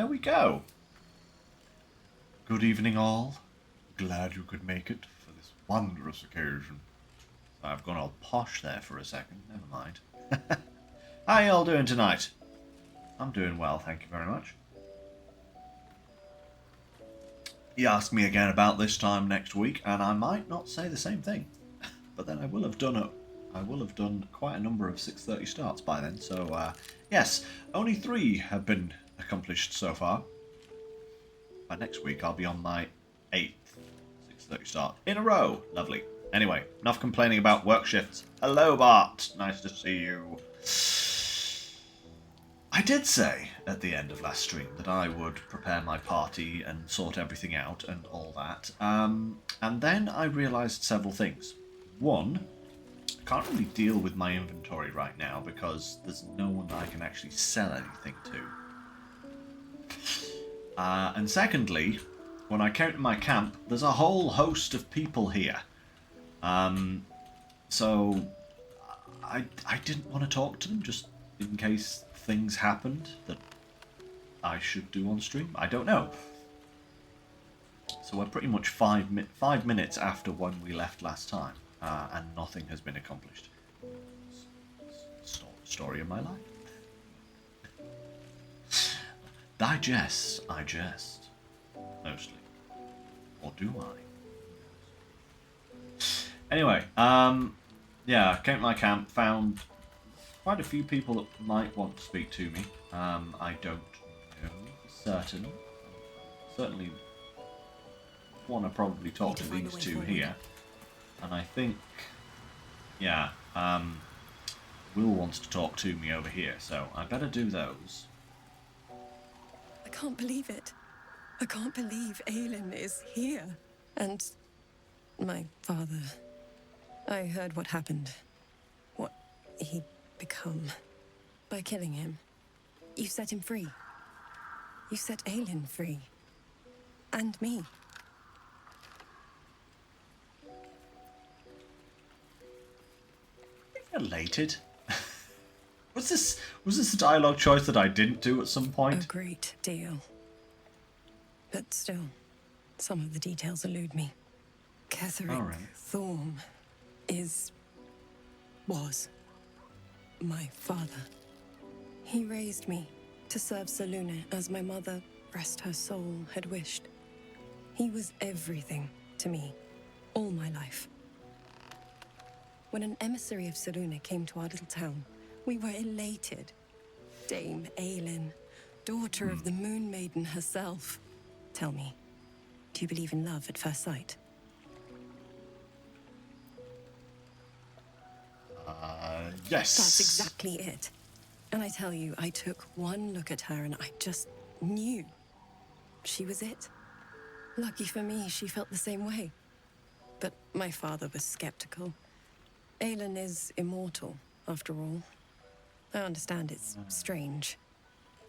there we go. Good evening, all. Glad you could make it for this wondrous occasion. I've gone all posh there for a second. Never mind. How y'all doing tonight? I'm doing well, thank you very much. You ask me again about this time next week, and I might not say the same thing. But then I will have done quite a number of 6:30 starts by then. So yes, only 3 have been accomplished so far. By next week, I'll be on my 8th 6:30 start in a row. Lovely. Anyway, enough complaining about work shifts. Hello, Bart. Nice to see you. I did say at the end of last stream that I would prepare my party and sort everything out and all that. And then I realised several things. One, I can't really deal with my inventory right now because there's no one I can actually sell anything to. And secondly, when I count my camp, there's a whole host of people here. So I didn't want to talk to them just in case things happened that I should do on stream. I don't know. So we're pretty much 5 minutes after when we left last time, and nothing has been accomplished. Story of my life. I jest, mostly. Or do I? Anyway, yeah, came to my camp, found quite a few people that might want to speak to me. I don't know for certain. Certainly want to probably talk to these two here. And I think, yeah, Will wants to talk to me over here, so I better do those. I can't believe it. I can't believe Aelin is here. And my father. I heard what happened. What he'd become. By killing him. You set him free. You set Aelin free. And me. Elated. Was this a dialogue choice that I didn't do at some point? A great deal. But still, some of the details elude me. Ketheric Thorm was my father. He raised me to serve Selûne as my mother, rest her soul, had wished. He was everything to me, all my life. When an emissary of Selûne came to our little town, we were elated. Dame Aelin, daughter of the Moon Maiden herself. Tell me, do you believe in love at first sight? Yes. That's exactly it. And I tell you, I took one look at her and I just knew. She was it. Lucky for me, she felt the same way. But my father was skeptical. Aelin is immortal, after all. I understand it's strange.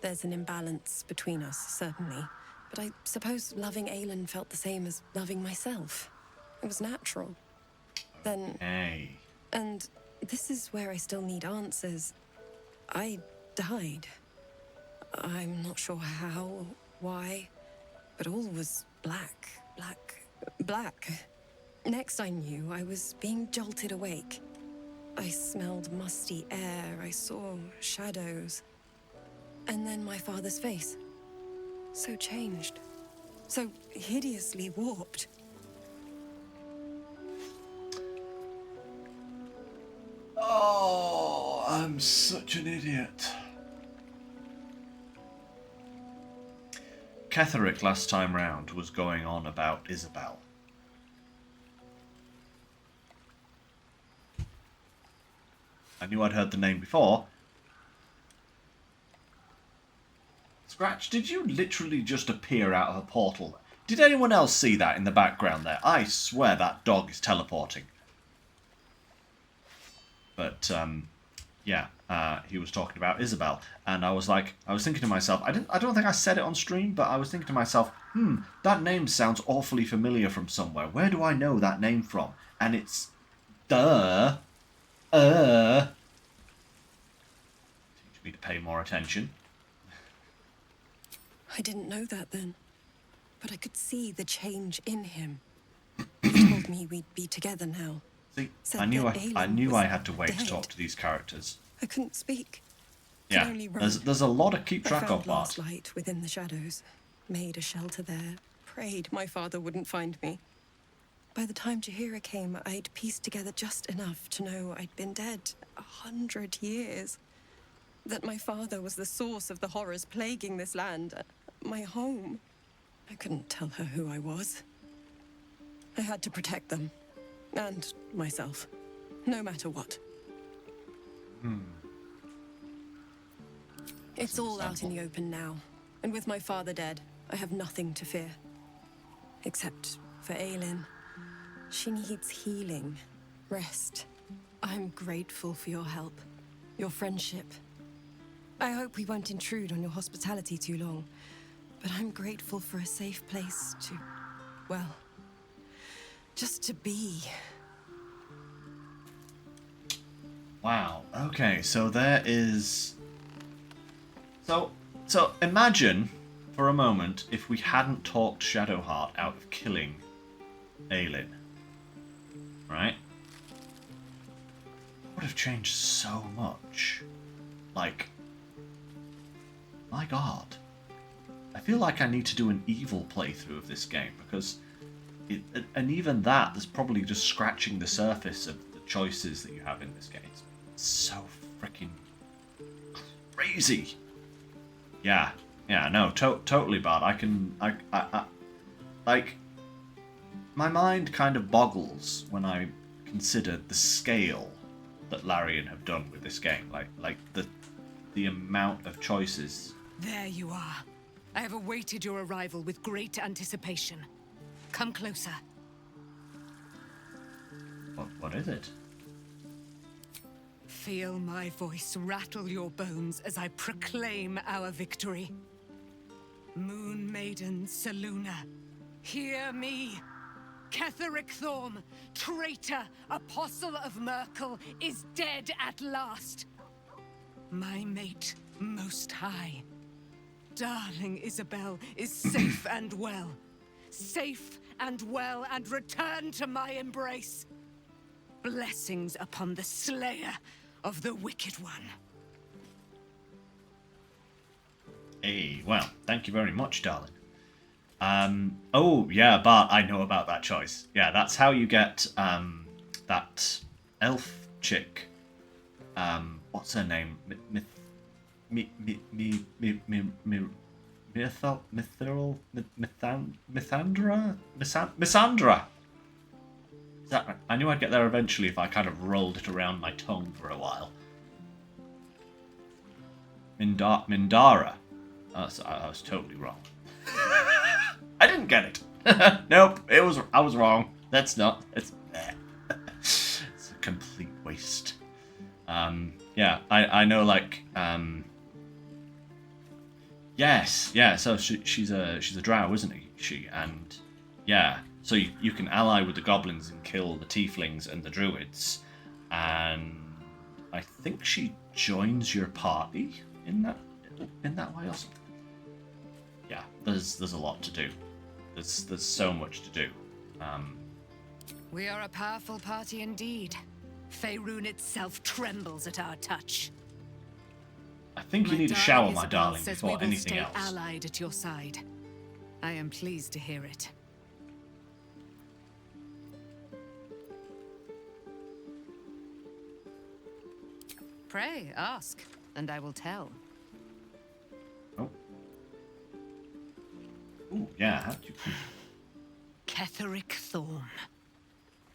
There's an imbalance between us, certainly. But I suppose loving Aelin felt the same as loving myself. It was natural. Then... Hey. And this is where I still need answers. I died. I'm not sure how or why, but all was black. Next I knew, I was being jolted awake. I smelled musty air, I saw shadows. And then my father's face. So changed. So hideously warped. Oh, I'm such an idiot. Ketheric last time round was going on about Isabel. I knew I'd heard the name before. Scratch, did you literally just appear out of a portal? Did anyone else see that in the background there? I swear that dog is teleporting. But, yeah, he was talking about Isabel. And I was thinking to myself, I don't think I said it on stream, but I was thinking to myself, that name sounds awfully familiar from somewhere. Where do I know that name from? And it's... Teach me to pay more attention. I didn't know that then, but I could see the change in him. He told me we'd be together now. See, Said I knew that I Aelin knew was I had to wait to dead. talk to these characters. I couldn't speak. Could Yeah, only run. there's a lot to keep I track found of, Bart. last light within the shadows, made a shelter there, prayed my father wouldn't find me. By the time Jahira came, I'd pieced together just enough to know I'd been dead 100 years. That my father was the source of the horrors plaguing this land, my home. I couldn't tell her who I was. I had to protect them, and myself, no matter what. It's all out in the open now, and with my father dead, I have nothing to fear. Except for Aelin. She needs healing, rest. I'm grateful for your help, your friendship. I hope we won't intrude on your hospitality too long, but I'm grateful for a safe place to, well, just to be. Wow. Okay, so there is... So imagine, for a moment, if we hadn't talked Shadowheart out of killing Aelin. Right? It would have changed so much. Like... My god. I feel like I need to do an evil playthrough of this game, because... and even that, there's probably just scratching the surface of the choices that you have in this game. It's so freaking crazy. Yeah, no, totally bad. I like, my mind kind of boggles when I consider the scale that Larian have done with this game. Like the amount of choices. There you are. I have awaited your arrival with great anticipation. Come closer. What is it? Feel my voice rattle your bones as I proclaim our victory. Moon Maiden Selûne, hear me. Ketheric Thorm, traitor, apostle of Merkel, is dead at last. My mate, Most High. Darling Isabel is safe and well. Safe and well, and return to my embrace. Blessings upon the slayer of the Wicked One. Hey, well, thank you very much, darling. Oh, yeah, Bart, I know about that choice. Yeah, that's how you get, that elf chick. What's her name? Missandra? Is that right? I knew I'd get there eventually if I kind of rolled it around my tongue for a while. Mindara. So I was totally wrong. I didn't get it. Nope, I was wrong. It's it's a complete waste. Yeah, I know, like, yes, yeah, so she's a drow, isn't she? And yeah, so you can ally with the goblins and kill the tieflings and the druids, and I think she joins your party in that way or something. Yeah, there's a lot to do. There's so much to do. We are a powerful party indeed. Faerun itself trembles at our touch. I think you need a shower, my darling, before anything else. Allied at your side. I am pleased to hear it. Pray, ask, and I will tell. Oh. Ooh, yeah, how do you... Ketheric Thorm,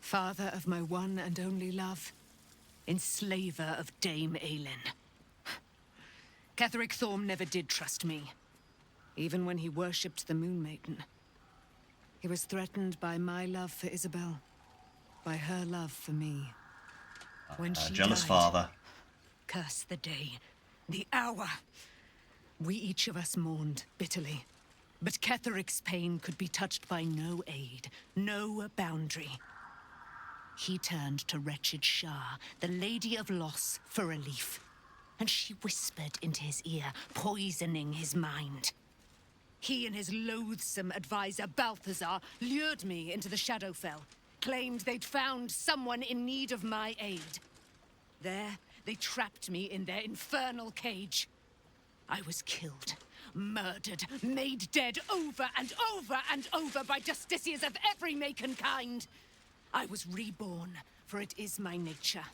father of my one and only love, enslaver of Dame Aelin. Ketheric Thorm never did trust me, even when he worshipped the Moon Maiden. He was threatened by my love for Isabel, by her love for me. When she jealous died, father. Curse the day, the hour. We each of us mourned bitterly. But Ketheric's pain could be touched by no aid, no boundary. He turned to wretched Shah, the Lady of Loss, for relief. And she whispered into his ear, poisoning his mind. He and his loathsome advisor, Balthazar, lured me into the Shadowfell, claimed they'd found someone in need of my aid. There, they trapped me in their infernal cage. I was killed, murdered, made dead over and over and over by justiciars of every make and kind. I was reborn, for it is my nature.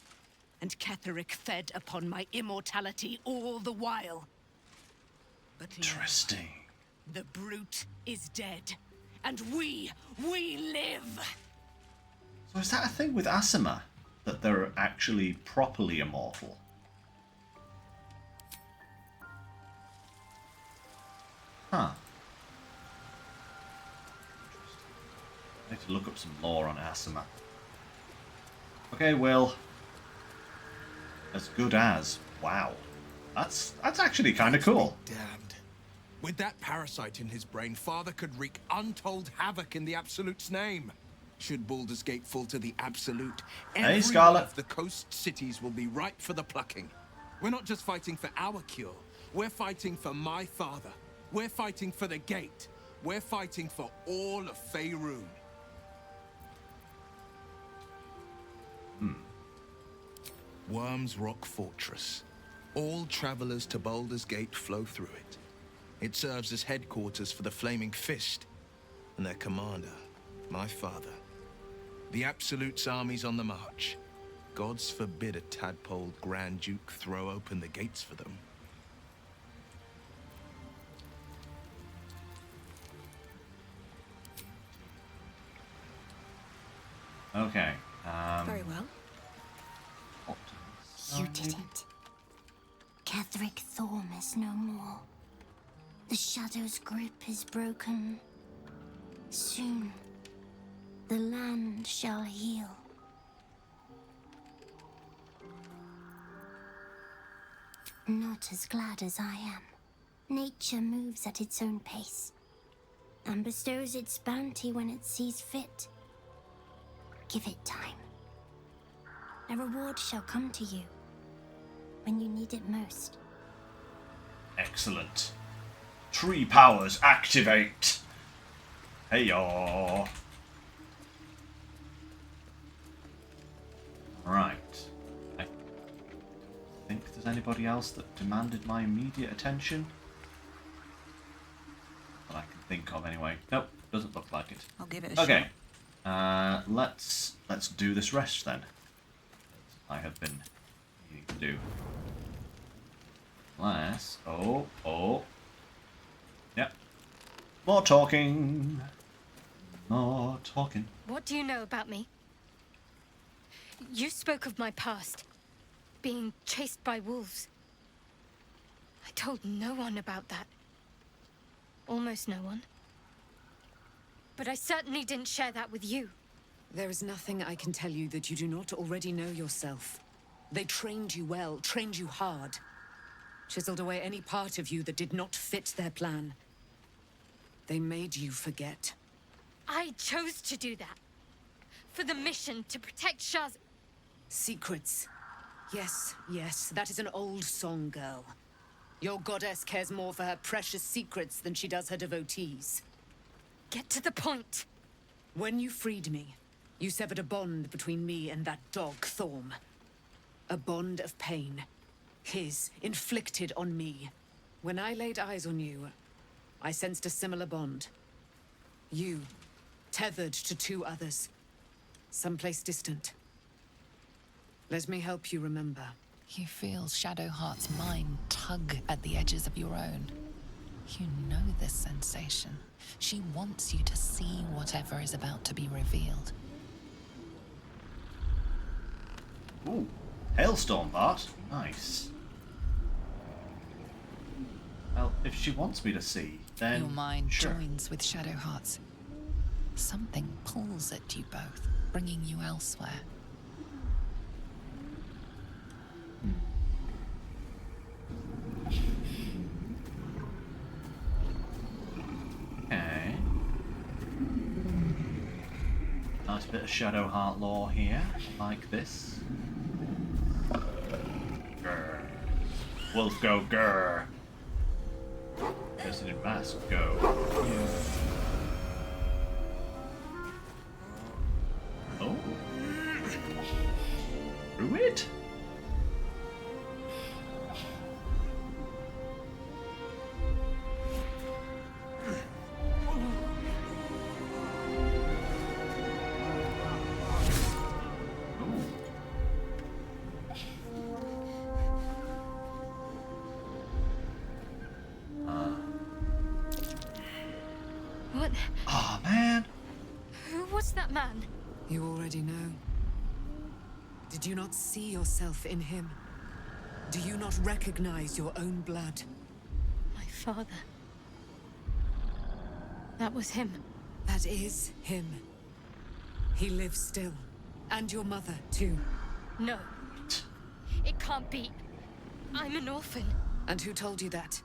And Ketheric fed upon my immortality all the while. But now, Interesting. the brute is dead, and we live! So is that a thing with Asima? That they're actually properly immortal? Huh. I need to look up some lore on Asima. Okay, Will. As good as. Wow. That's actually kind of cool. Damned. With that parasite in his brain, Father could wreak untold havoc in the Absolute's name. Should Baldur's Gate fall to the Absolute, every Scarlet. one of the coast cities will be ripe for the plucking. We're not just fighting for our cure. We're fighting for my father. We're fighting for the Gate. We're fighting for all of Faerun. Worm's Rock Fortress. All travelers to Baldur's Gate flow through it. It serves as headquarters for the Flaming Fist and their commander, my father. The Absolute's army's on the march. Gods forbid a tadpole Grand Duke throw open the gates for them. Okay. Very well. You didn't. Ketheric Thorm is no more. The Shadow's grip is broken. Soon, the land shall heal. Not as glad as I am. Nature moves at its own pace, and bestows its bounty when it sees fit. Give it time. A reward shall come to you when you need it most. Excellent. Tree powers activate. Hey-yaw. Right. I think there's anybody else that demanded my immediate attention. That I can think of anyway. Nope, doesn't look like it. I'll give it a shot. Okay. Let's do this rest then. I have been needing to do. Oh. Yep. More talking. More talking. What do you know about me? You spoke of my past, being chased by wolves. I told no one about that. Almost no one. But I certainly didn't share that with you. There is nothing I can tell you that you do not already know yourself. They trained you well, trained you hard. Chiseled away any part of you that did not fit their plan. They made you forget. I chose to do that. For the mission to protect Shaz. Secrets. Yes, that is an old song, girl. Your goddess cares more for her precious secrets than she does her devotees. Get to the point. When you freed me, you severed a bond between me and that dog, Thorm. A bond of pain. His, inflicted on me. When I laid eyes on you, I sensed a similar bond. You, tethered to two others. Someplace distant. Let me help you remember. You feel Shadowheart's mind tug at the edges of your own. You know this sensation. She wants you to see whatever is about to be revealed. Ooh, hailstorm part. Nice. Well, if she wants me to see, then Your mind sure. joins with Shadowheart's. Something pulls at you both, bringing you elsewhere. Okay. Nice bit of Shadowheart lore here. Like this. Grr. Wolf go grr. Person in mask, go. Oh. Through it? What? Oh man. Who was that man? You already know. Did you not see yourself in him? Do you not recognize your own blood? My father. That was him. That is him. He lives still. And your mother, too. No. It can't be. I'm an orphan. And who told you that?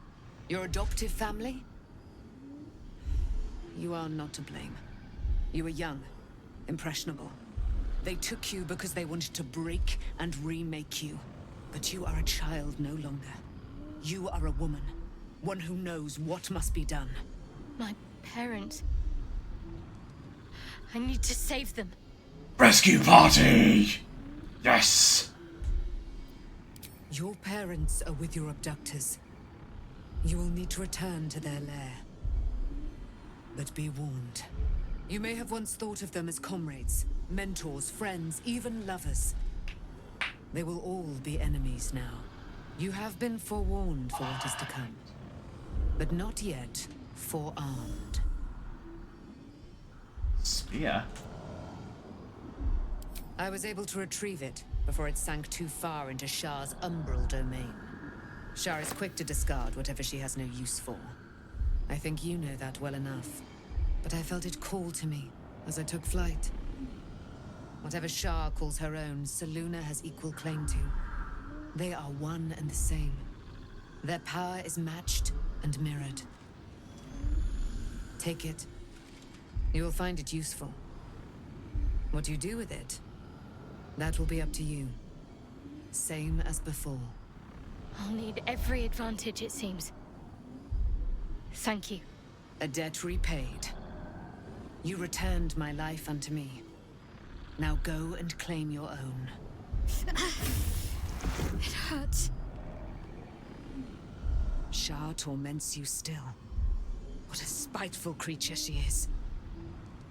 Your adoptive family? You are not to blame. You were young, impressionable. They took you because they wanted to break and remake you. But you are a child no longer. You are a woman. One who knows what must be done. My parents. I need to save them. Rescue party! Yes! Your parents are with your abductors. You will need to return to their lair. But be warned. You may have once thought of them as comrades, mentors, friends, even lovers. They will all be enemies now. You have been forewarned for what is to come. But not yet forearmed. Spear? I was able to retrieve it before it sank too far into Shah's umbral domain. Shah is quick to discard whatever she has no use for. I think you know that well enough. But I felt it call to me as I took flight. Whatever Shah calls her own, Selûne has equal claim to. They are one and the same. Their power is matched and mirrored. Take it. You will find it useful. What you do with it, that will be up to you. Same as before. I'll need every advantage, it seems. Thank you. A debt repaid. You returned my life unto me. Now go and claim your own. It hurts. Shah torments you still. What a spiteful creature she is.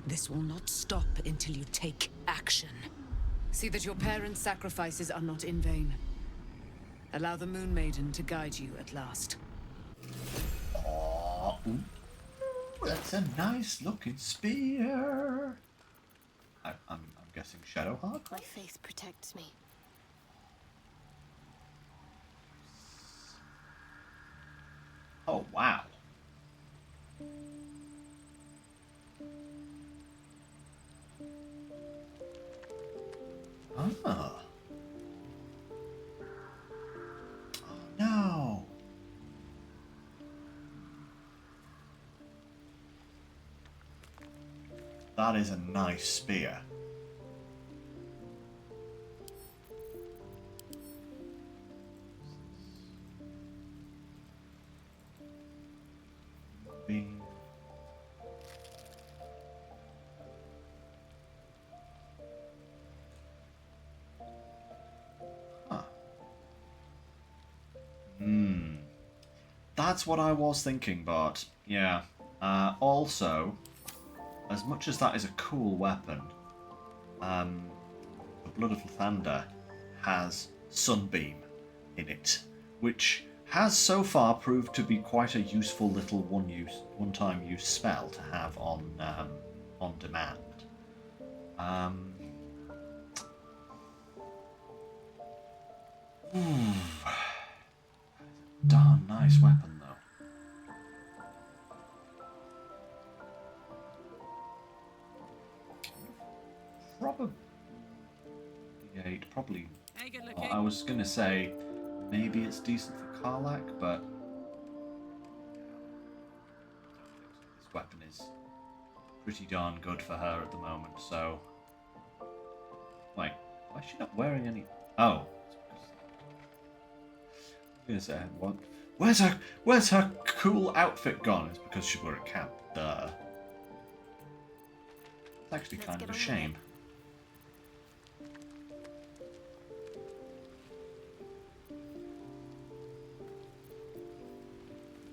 This will not stop until you take action. See that your parents' sacrifices are not in vain. Allow the Moon Maiden to guide you at last. Oh, ooh. That's a nice looking spear. I'm guessing Shadowheart? My faith protects me. Oh, wow. Ah. Oh, no. That is a nice spear. Being That's what I was thinking, but yeah. Also, as much as that is a cool weapon, the Blood of Lathander has Sunbeam in it, which has so far proved to be quite a useful little one-time use spell to have on demand. Ooh. Darn nice weapon, though. Probably. Probably. I was gonna say maybe it's decent for Karlach, but this weapon is pretty darn good for her at the moment. So, wait, why is she not wearing any? Oh. I was gonna say, what? Where's her cool outfit gone? It's because she wore a cap. Duh. It's actually Let's kind get of a on with shame.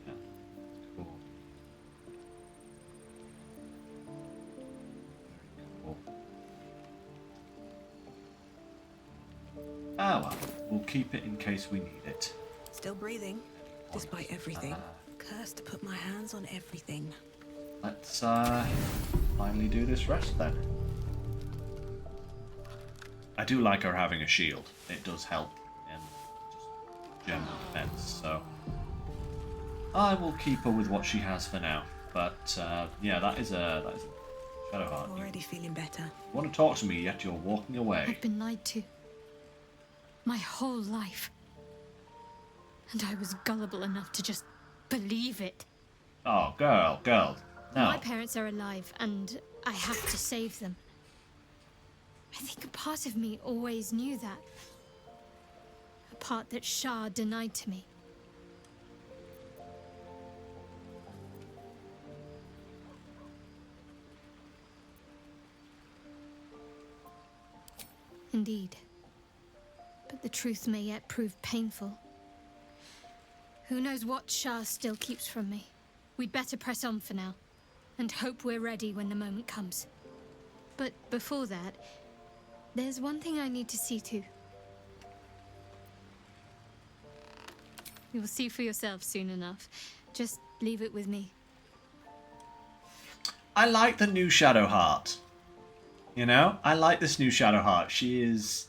Yeah. Cool. Cool. Ah well, we'll keep it in case we need it. Still breathing, despite everything. Cursed to put my hands on everything. Let's finally do this rest then. I do like her having a shield. It does help in just general defense, so I will keep her with what she has for now. But yeah, that is a Shadowheart. Already feeling better. You want to talk to me, yet you're walking away. I've been lied to. My whole life. And I was gullible enough to just believe it. Oh, girl, no. My parents are alive, and I have to save them. I think a part of me always knew that. A part that Shah denied to me. Indeed. But the truth may yet prove painful. Who knows what Shah still keeps from me? We'd better press on for now, and hope we're ready when the moment comes. But before that, there's one thing I need to see to. You will see for yourself soon enough. Just leave it with me. I like the new Shadowheart. You know? I like this new Shadowheart. She is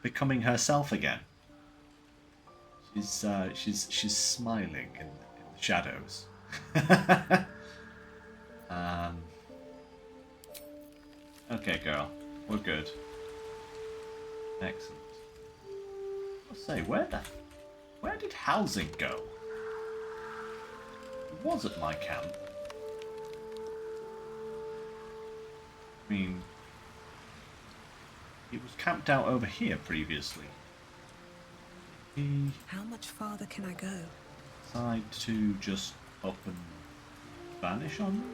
becoming herself again. She's smiling in the shadows. Okay, girl. We're good. Excellent. I'll say, where did housing go? It was at my camp. I mean, it was camped out over here previously. He How much farther can I go? decided to just up and vanish on me?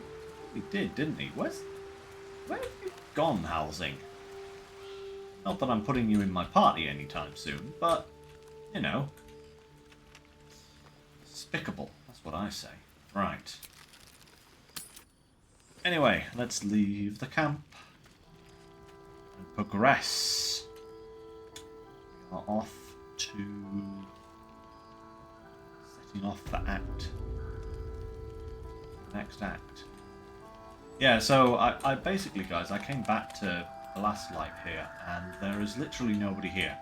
He did, didn't he? Where have you gone, Halsing? Not that I'm putting you in my party anytime soon, but, you know. Despicable, that's what I say. Right. Anyway, let's leave the camp and progress. We are off to setting off for next act. Yeah, so I basically, guys, I came back to the last light here, and there is literally nobody here.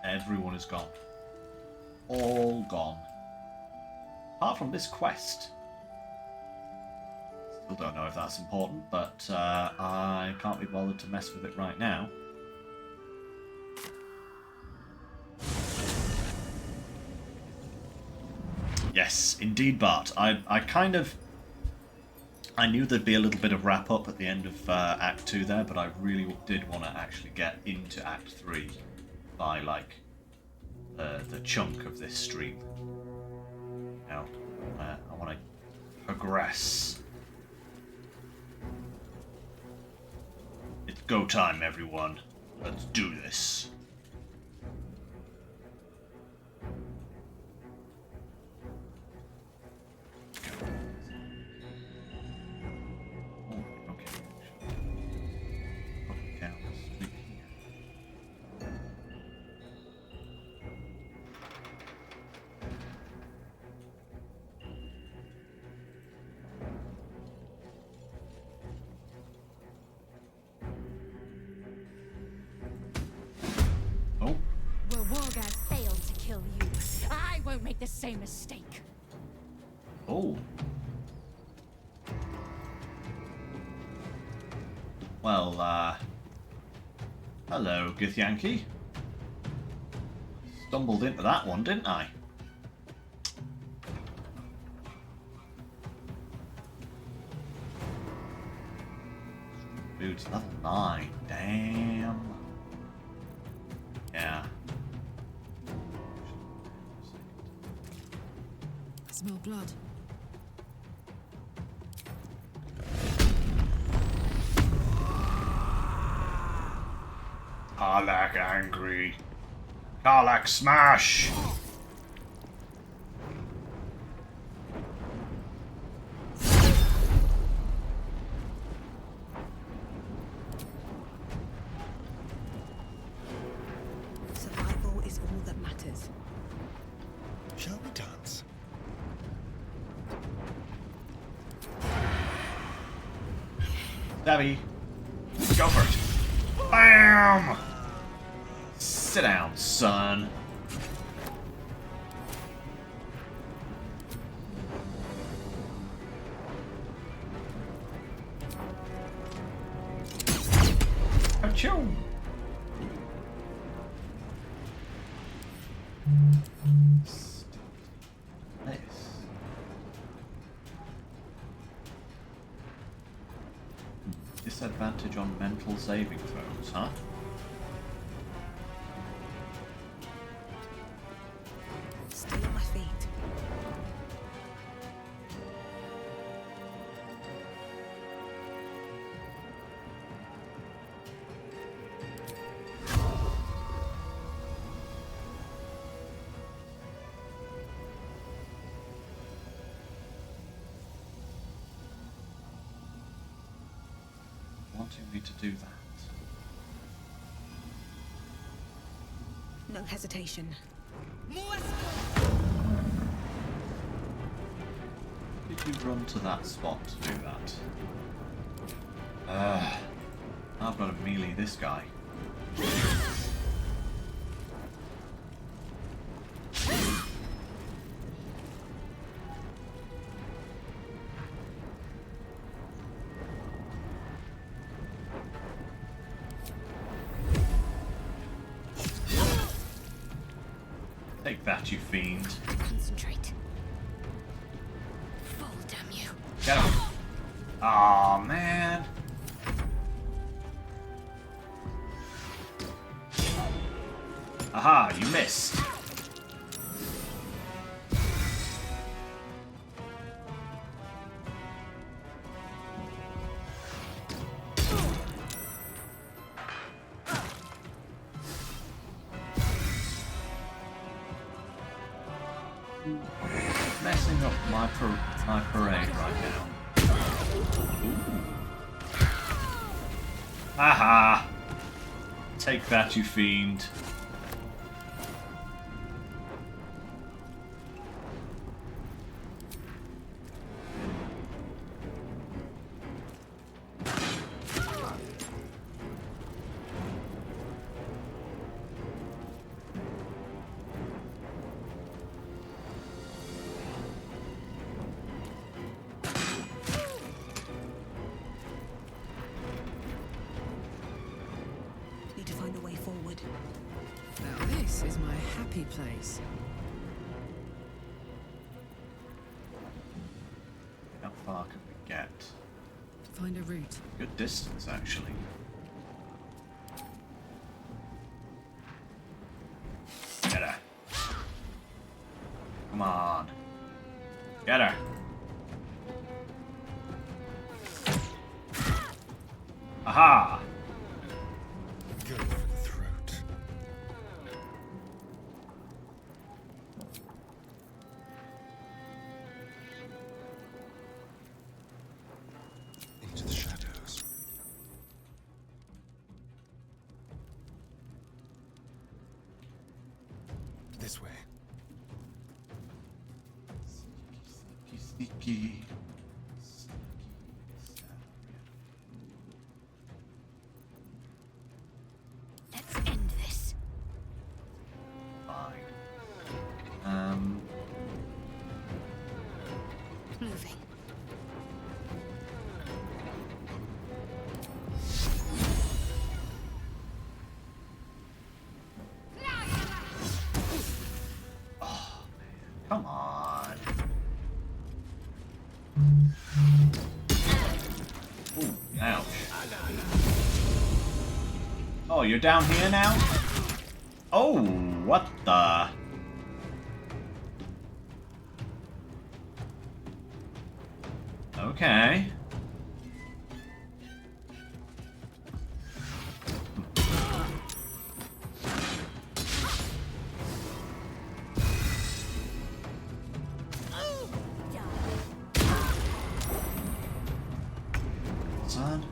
Everyone is gone. All gone. Apart from this quest. Still don't know if that's important, but I can't be bothered to mess with it right now. Yes, indeed, Bart. I knew there'd be a little bit of wrap up at the end of Act 2 there, but I really did want to actually get into Act 3 by, like, the chunk of this stream. Now, I want to progress. It's go time, everyone. Let's do this. Make the same mistake. Oh. Well, hello, Githyanki. Stumbled into that one, didn't I? Boots level 9. Damn. Yeah. Smell blood. Karlach angry. Karlach smash! Survival is all that matters. Shall we dance? Dabby, go for it. Bam! Sit down, son. Achoo! Nice. Disadvantage on mental saving throws, huh? Still on my feet. Wanting me to do that. No hesitation. Did you run to that spot to do that? I've got to melee this guy. Take that, you fiend. Concentrate. Fall, damn you. Get him. Aw, man. Aha, you missed. Messing up my parade right now. Ooh. Aha! Take that, you fiend. Need to find a way forward. Now this is my happy place. How far can we get? Find a route. Good distance, actually. Get her. Come on. Get her. Aha! Go for the throat. Into the shadows. This way. Sneaky. Let's end this. Fine. Moving. Come on. Ooh, ouch. Oh, you're down here now? Oh, what the? Okay. Son.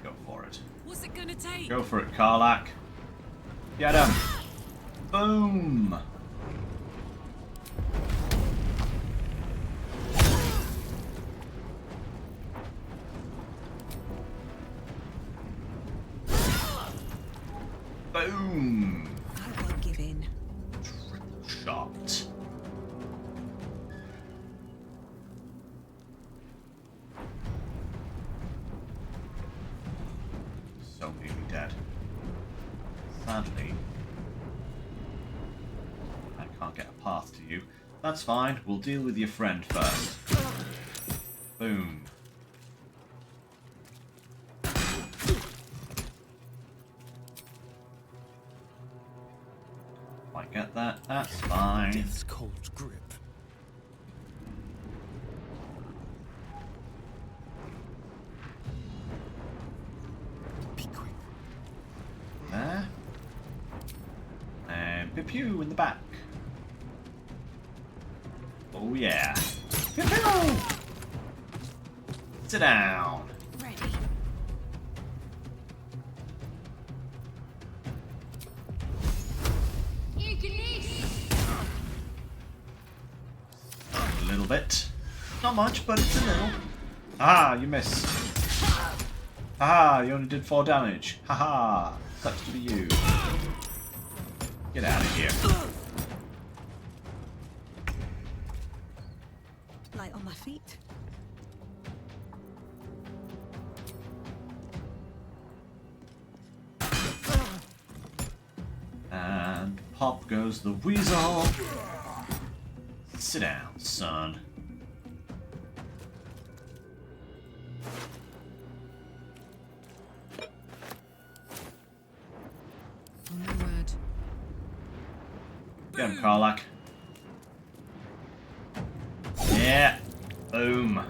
Go for it. What's it gonna take? Go for it, Karlak. Get him. Boom. Boom. I won't give in. Triple shot. So nearly dead. Sadly, I can't get a path to you. That's fine. We'll deal with your friend first. Boom. I get that. That's fine. Death's cold grip. Be quick. There. And pew pew in the back. Oh yeah. Pew pew! Sit down. Ready. A little bit. Not much, but it's a little. Ah, you missed. Ah, you only did 4 damage. Haha. Sucks to be you. Get out of here. Light on my feet. And pop goes the weasel. Sit down, son. Oh, no word. Get him, Karlak. Yeah. Boom.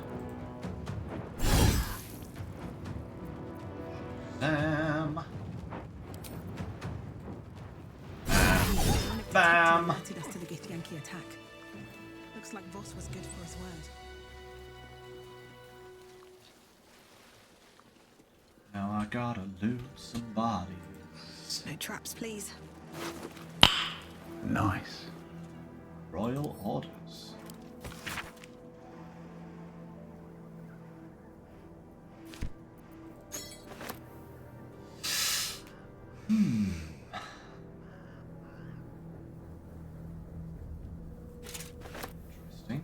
Bam. Bam. Alerted us to the Githyanki attack. Looks like Voss was good for his word. Now I gotta loot some bodies. No traps, please. Nice. Royal orders. Interesting.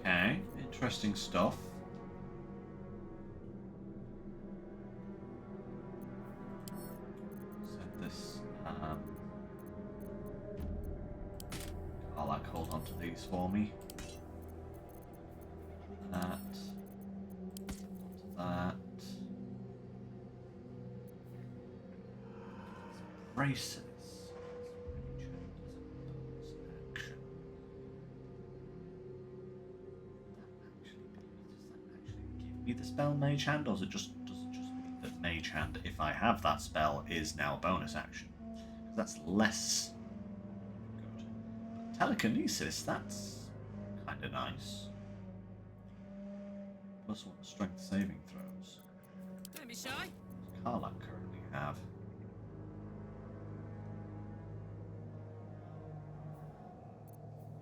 Okay, interesting stuff. Set this. I'll like hold on to these for me. That. That. Braces. Be the spell Mage Hand, or does it just mean that Mage Hand, if I have that spell, is now a bonus action? That's less good. But telekinesis, that's kind of nice. Plus one strength saving throws. Don't be shy. Does Karlak currently have?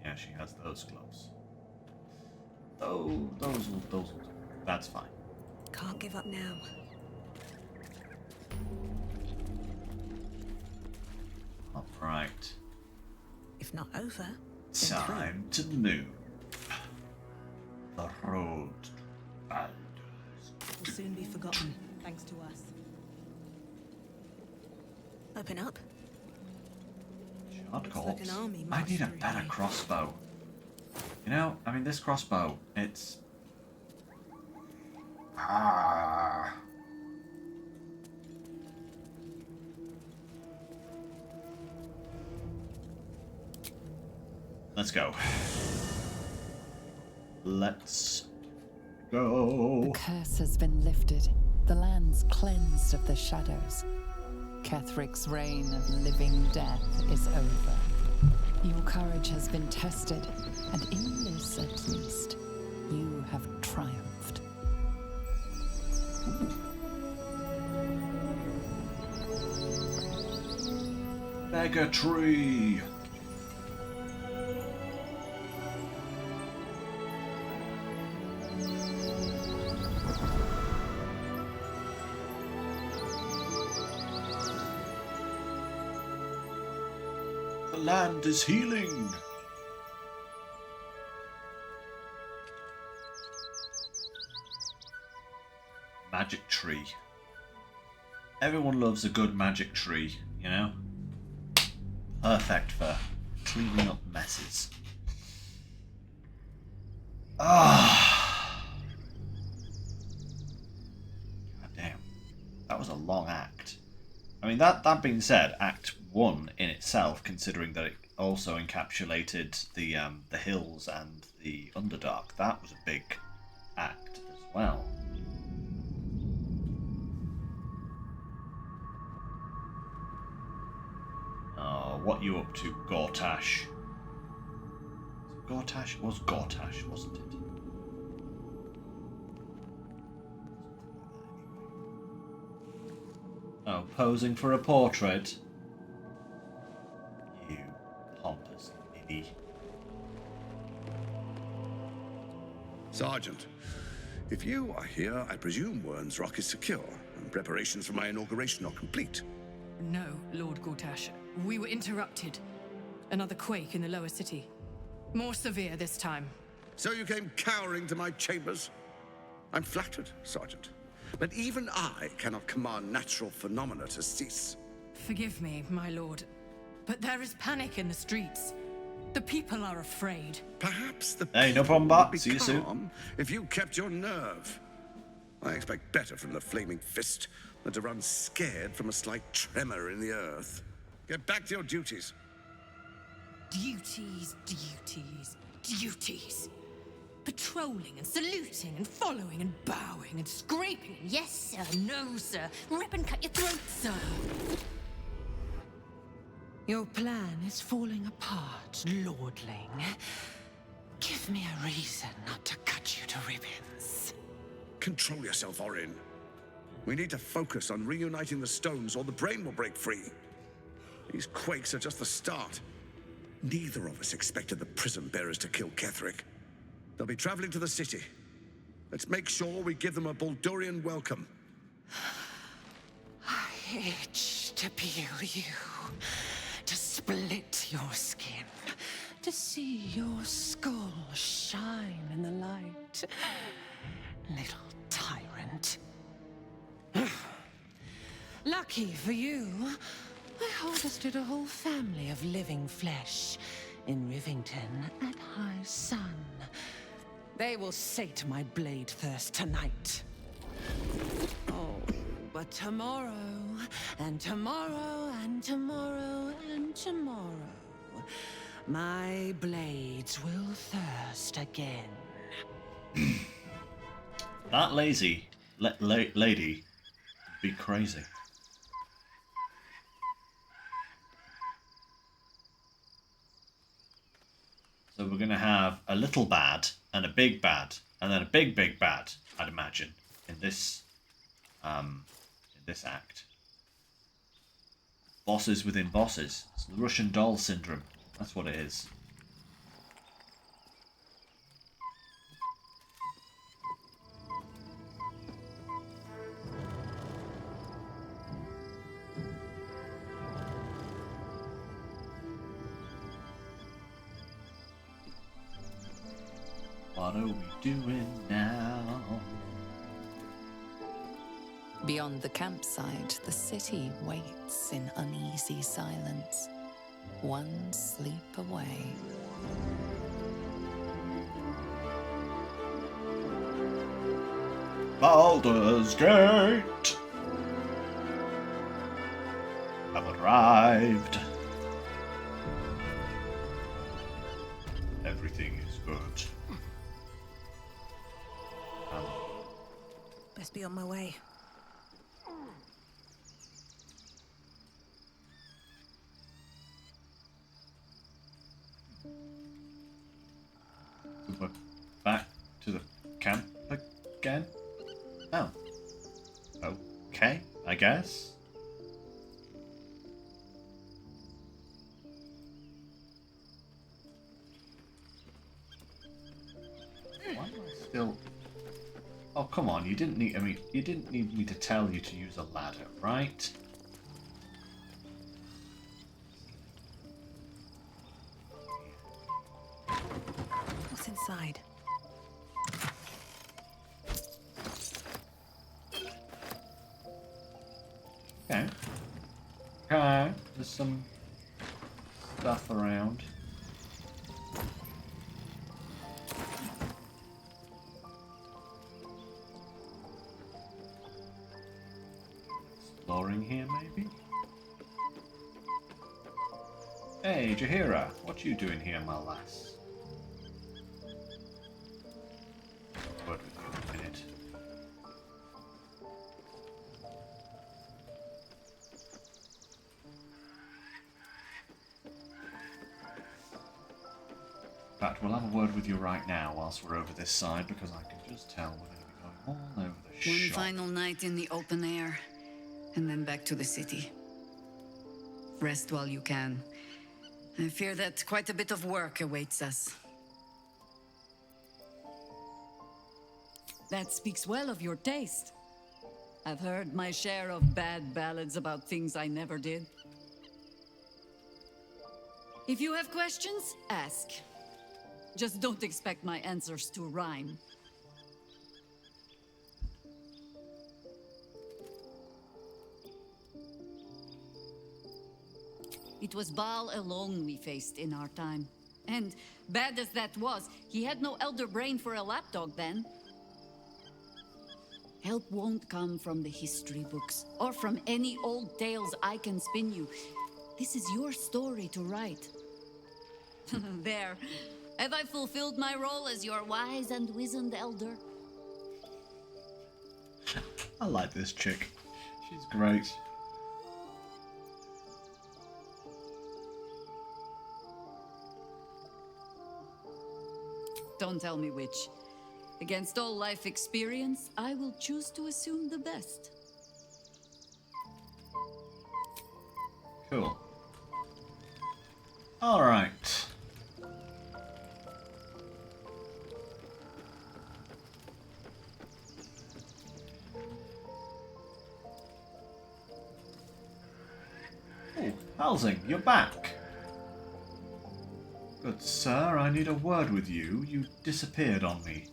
Yeah, she has those gloves. Those will do. That's fine. Can't give up now. Alright. If not over, then Time to move. The road to Baldur. Will soon be forgotten, thanks to us. Open up. Shard Looks like corpse. an army I need a marched better through. crossbow. You know, I mean, this crossbow, it's... Ah. Let's go. Let's go. The curse has been lifted. The land's cleansed of the shadows. Kethric's reign of living death is over. Your courage has been tested, and in this at least, you have triumphed. Mega tree. The land is healing. Magic tree. Everyone loves a good magic tree, you know? Perfect for cleaning up messes. Ah. God damn. That was a long act. I mean, that being said, Act 1 in itself, considering that it also encapsulated the hills and the Underdark, that was a big act as well. Oh, what you up to, Gortash? Gortash? It was Gortash, wasn't it? Oh, posing for a portrait? You pompous ninny. Sergeant, if you are here, I presume Wern's Rock is secure, and preparations for my inauguration are complete. No, Lord Gortash. We were interrupted. Another quake in the lower city. More severe this time. So you came cowering to my chambers? I'm flattered, Sergeant. But even I cannot command natural phenomena to cease. Forgive me, my lord, but there is panic in the streets. The people are afraid. Perhaps the Hey, no people problem, would Bart. be See you soon. calm if you kept your nerve. I expect better from the Flaming Fist than to run scared from a slight tremor in the earth. Get back to your duties. Duties, duties, duties. Patrolling and saluting and following and bowing and scraping. Yes, sir. No, sir. Rip and cut your throat, sir. Your plan is falling apart, lordling. Give me a reason not to cut you to ribbons. Control yourself, Orin. We need to focus on reuniting the stones or the brain will break free. These quakes are just the start. Neither of us expected the prison bearers to kill Ketheric. They'll be traveling to the city. Let's make sure we give them a Baldurian welcome. I itch to peel you, to split your skin, to see your skull shine in the light. Little tyrant. Lucky for you, I harvested a whole family of living flesh in Rivington at high sun. They will sate my blade thirst tonight. Oh, but tomorrow, and tomorrow, and tomorrow, and tomorrow, my blades will thirst again. That lazy lady would be crazy. So we're going to have a little bad and a big bad, and then a big bad, I'd imagine, in this act. Bosses within bosses. It's the Russian doll syndrome. That's what it is. What are we doing now? Beyond the campsite, the city waits in uneasy silence, one sleep away. Baldur's Gate have arrived. Everything is good. Best be on my way. We're back to the camp again? Oh. Okay, I guess. Why am I still... Oh, come on, you didn't need... I mean, you didn't need me to tell you to use a ladder, right? What's inside? Okay. Okay, there's some stuff around. Exploring here, maybe? Hey, Jaheira, what you doing here, my lass? Word with you in a minute. In fact, we'll have a word with you right now whilst we're over this side, because I can just tell we're going to be going all over the One shop. final night in the open air, and then back to the city. Rest while you can. I fear that quite a bit of work awaits us. That speaks well of your taste. I've heard my share of bad ballads about things I never did. If you have questions, ask. Just don't expect my answers to rhyme. It was Baal alone we faced in our time. And, bad as that was, he had no elder brain for a lapdog then. Help won't come from the history books, or from any old tales I can spin you. This is your story to write. There. Have I fulfilled my role as your wise and wizened elder? I like this chick. She's great. Don't tell me which. Against all life experience, I will choose to assume the best. Cool. Alright. Oh, Halsing, you're back. Good sir, I need a word with you. You disappeared on me.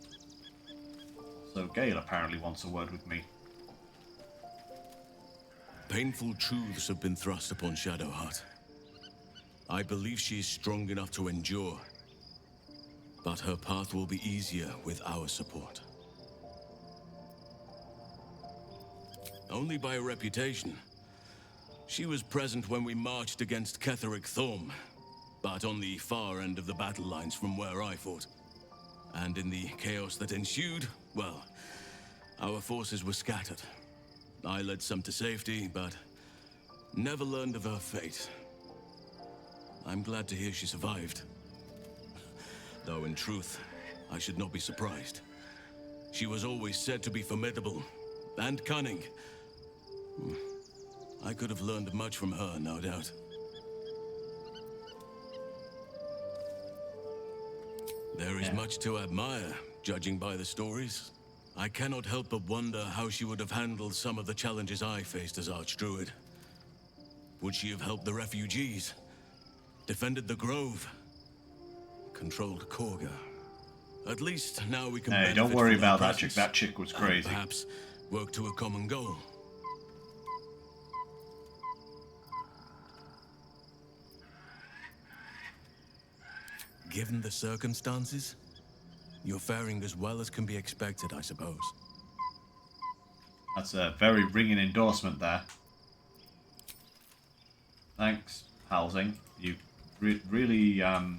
So Gale apparently wants a word with me. Painful truths have been thrust upon Shadowheart. I believe she is strong enough to endure, but her path will be easier with our support. Only by a reputation. She was present when we marched against Ketheric Thorm, but on the far end of the battle lines from where I fought. And in the chaos that ensued, well, our forces were scattered. I led some to safety, but never learned of her fate. I'm glad to hear she survived. Though in truth, I should not be surprised. She was always said to be formidable and cunning. I could have learned much from her, no doubt. There is much to admire, judging by the stories. I cannot help but wonder how she would have handled some of the challenges I faced as Archdruid. Would she have helped the refugees? Defended the Grove? Controlled Korga? At least now we can Hey, benefit don't worry from their about that chick. presence, That chick was and crazy. perhaps work to a common goal. Given the circumstances, you're faring as well as can be expected, I suppose. That's a very ringing endorsement there. Thanks, Halsing. You really had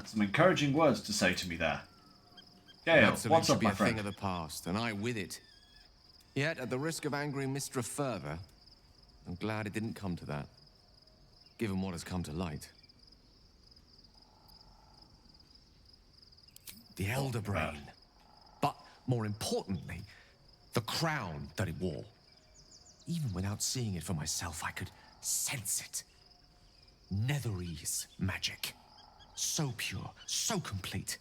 some encouraging words to say to me there. Gale, what's up, be my a friend? thing of the past, and I with it. Yet, at the risk of angering Mistra further, I'm glad it didn't come to that, given what has come to light. The Elder Brain. But, more importantly, the crown that it wore. Even without seeing it for myself, I could sense it. Netherese magic. So pure, so complete.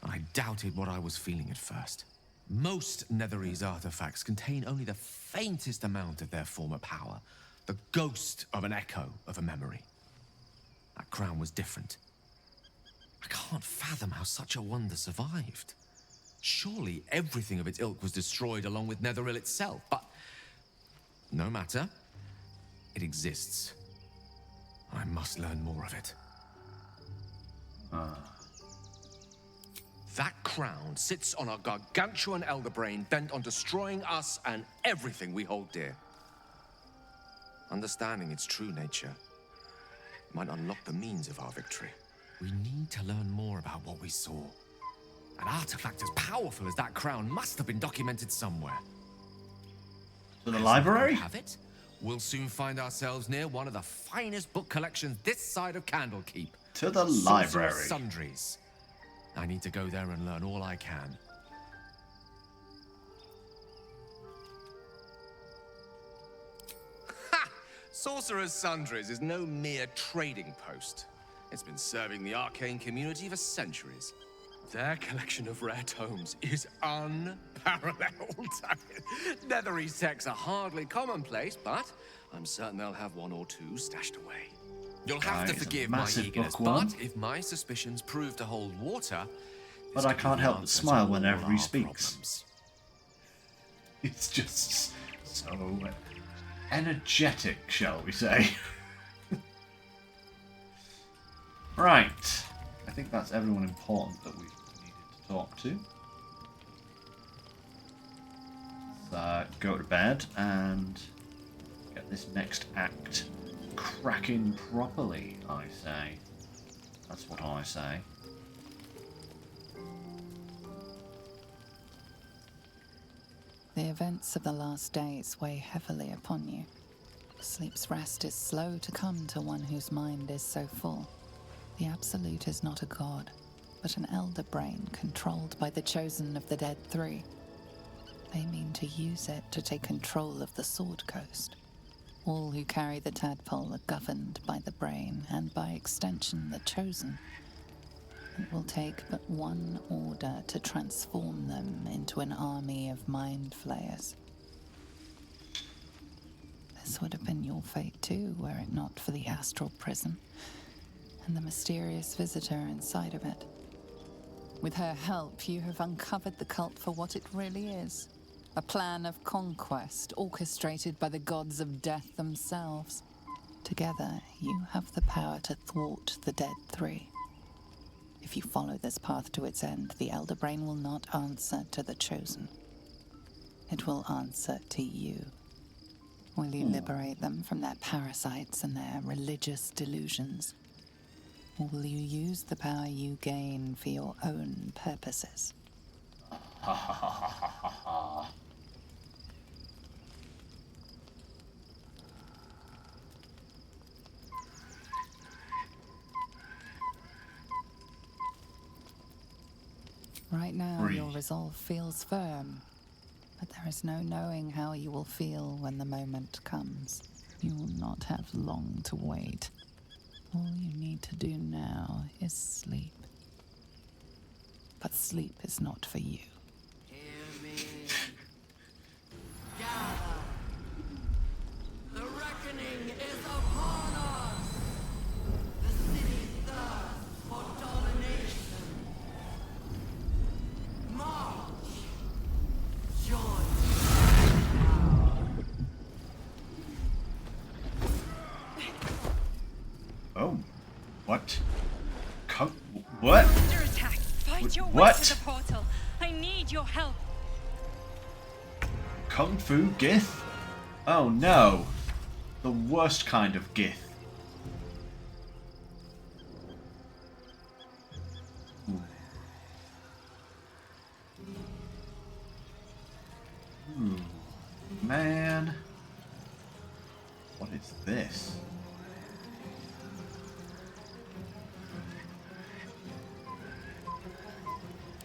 I doubted what I was feeling at first. Most Netherese artifacts contain only the faintest amount of their former power. The ghost of an echo of a memory. That crown was different. I can't fathom how such a wonder survived. Surely everything of its ilk was destroyed along with Netheril itself, but no matter. It exists. I must learn more of it. That crown sits on a gargantuan elder brain bent on destroying us and everything we hold dear. Understanding its true nature might unlock the means of our victory. We need to learn more about what we saw. An artifact as powerful as that crown must have been documented somewhere. To the library? Have it? We'll soon find ourselves near one of the finest book collections this side of Candlekeep. To the Sorcerer's library. Sundries. I need to go there and learn all I can. Ha! Sorcerer's Sundries is no mere trading post. It's been serving the arcane community for centuries. Their collection of rare tomes is unparalleled. Netherese texts are hardly commonplace, but I'm certain they'll have one or two stashed away. You'll have to Guys, forgive my massive eagerness, bookworm. but if my suspicions prove to hold water, But I can't help but smile whenever he speaks. It's just so energetic, shall we say. Right. I think that's everyone important that we needed to talk to. Let's go to bed and get this next act cracking properly, I say. That's what I say. The events of the last days weigh heavily upon you. Sleep's rest is slow to come to one whose mind is so full. The Absolute is not a god, but an elder brain controlled by the chosen of the Dead Three. They mean to use it to take control of the Sword Coast. All who carry the tadpole are governed by the brain, and by extension the chosen. It will take but one order to transform them into an army of mind flayers. This would have been your fate too, were it not for the astral prison and the mysterious visitor inside of it. With her help, you have uncovered the cult for what it really is. A plan of conquest orchestrated by the gods of death themselves. Together, you have the power to thwart the Dead Three. If you follow this path to its end, the Elder Brain will not answer to the Chosen. It will answer to you. Will you liberate them from their parasites and their religious delusions? Or will you use the power you gain for your own purposes? Ha ha ha ha ha ha. Right now, Breathe. your resolve feels firm, but there is no knowing how you will feel when the moment comes. You will not have long to wait. All you need to do now is sleep. But sleep is not for you. Hear me. Gather. The reckoning is upon us. The city thirsts for domination. What? What? Under attack. Fight your way What? to the portal. I need your help. Kung Fu Gith? Oh no. The worst kind of Gith. Man. What is this?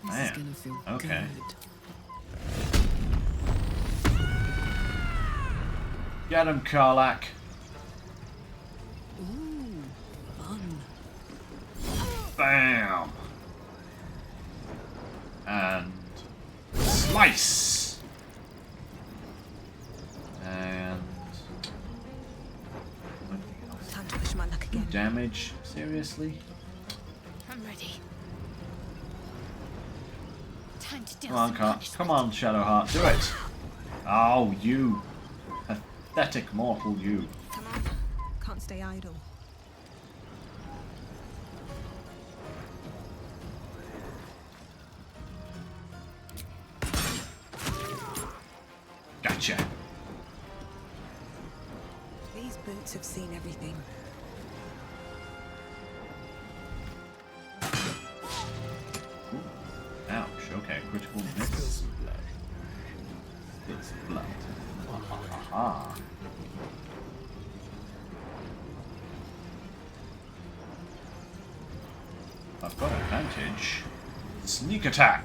This is gonna feel okay. good. Get him, Karlak. Ooh, fun. Bam. And slice. And Time to push my luck again. damage. Seriously? I'm ready. Time to deal Come on, some Carl. punishment. Come on, Shadowheart. Do it. Oh, you. Pathetic mortal, you. Come on. Can't stay idle. Gotcha. These boots have seen everything. Ouch. Okay, critical miss. It's blood. Aha. I've got advantage. Sneak attack.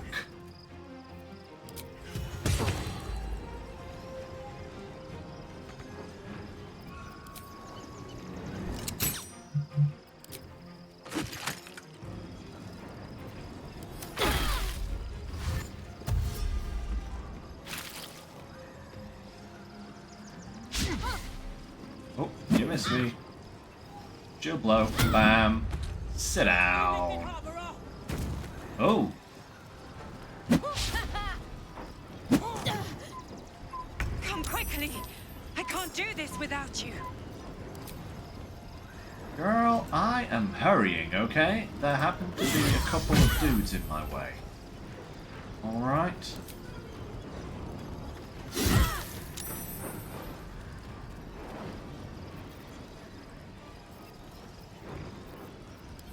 Oh, you missed me. Chill blow. Bam. Sit down. Oh. Come quickly. I can't do this without you. Girl, I am hurrying, okay? There happen to be a couple of dudes in my way. Alright.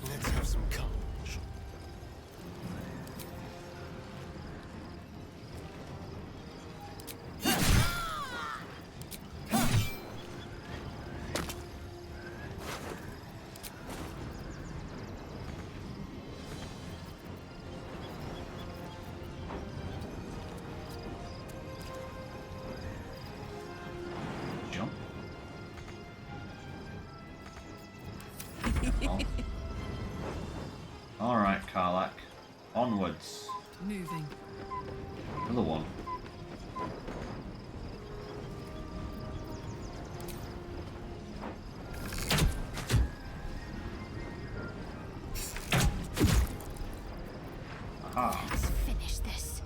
Let's have some courage. Jump. Alright, Karlak. Onwards. Moving. Another one. Aha. Let's finish this.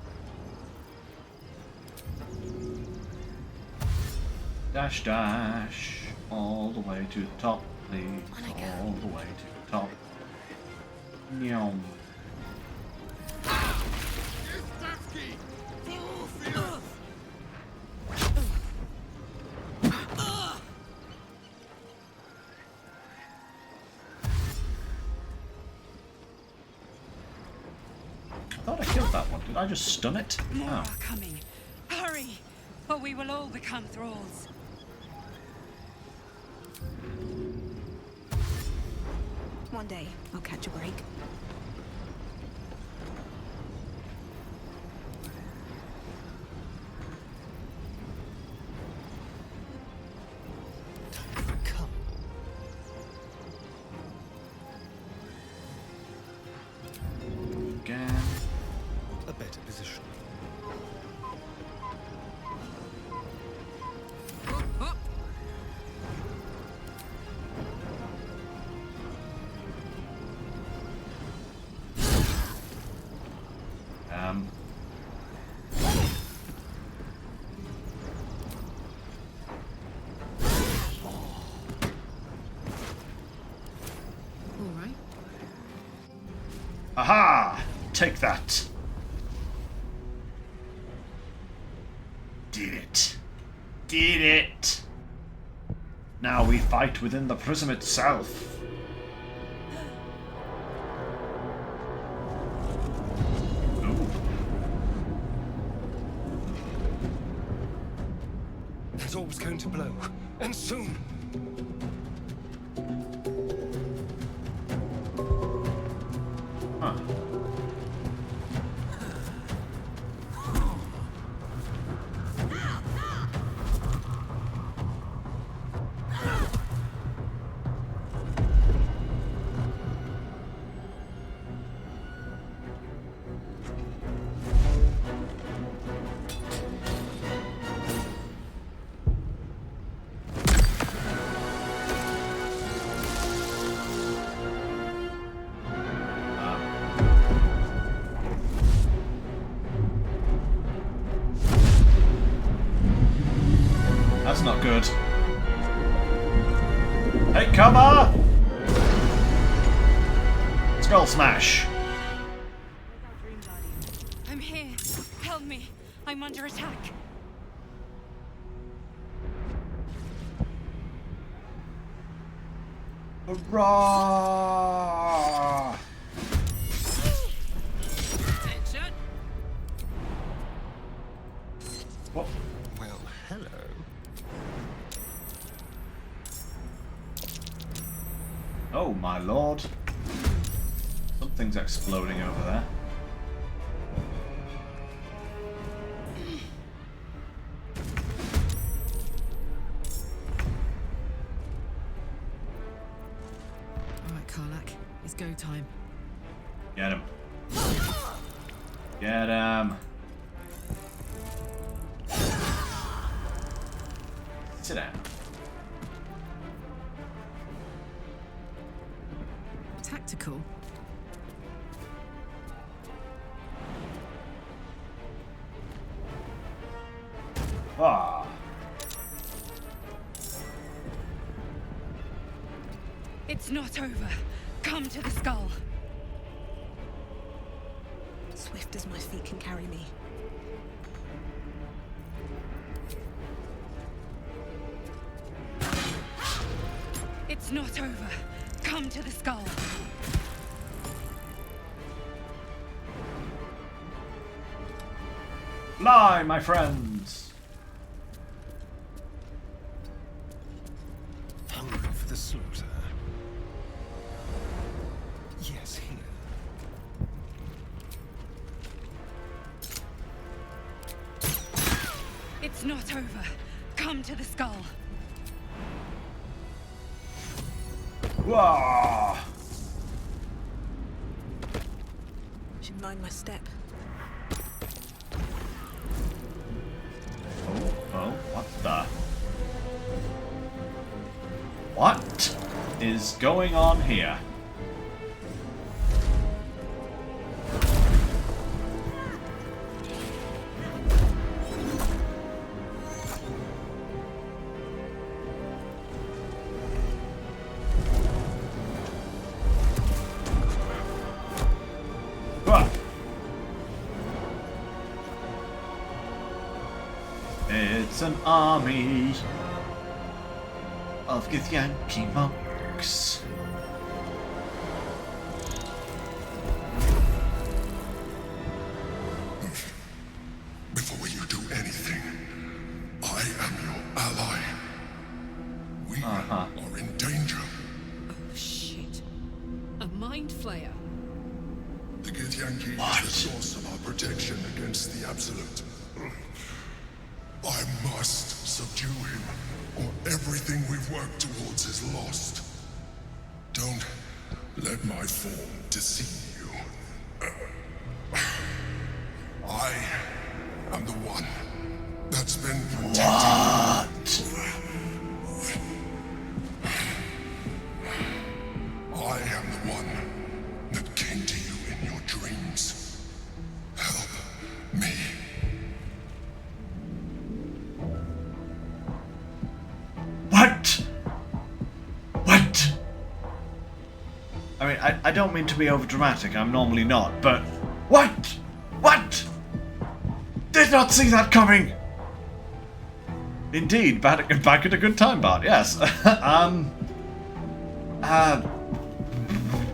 Dash, dash. All the way to the top, please. All the way to the top. Nyom. I thought I killed that one. Did I just stun it? More Oh. are coming. Hurry, or we will all become thralls. One day, I'll catch a break. Come. Again. A better position. Aha! Take that. Did it. Did it. Now we fight within the prism itself. That orb's going to blow, and soon. Huh. That's not good. Hey, cover! Skull smash. I'm here. Help me. I'm under attack. Hurrah! Attention. What? Well, hello. Oh my lord. Something's exploding over there. Alright, Karlak. It's go time. Get him. Get him. Sit down. Tactical. Ah. It's not over. Come to the skull. Swift as my feet can carry me. It's not over. Come to the skull. Fly, my friends. Hungry for the slaughter. Yes, here. It's not over. Come to the skull. Wah! Should mind my step. Oh, what the? What is going on here? Ah. It's an army of Githyanki monks. Before you do anything, I am your ally. We are in danger. Oh, shit. A mind flayer. The Githyanki is the source of our protection against the Absolute. I must subdue him, or everything we've worked towards is lost. Don't let my form deceive you. I am the one that's been protected. I am the one that came to you in your dreams. Help me. What? What? I mean, sorry, I don't mean to be overdramatic, I'm normally not, but... What? What? Did not see that coming! Indeed, back at a good time, Bart, yes.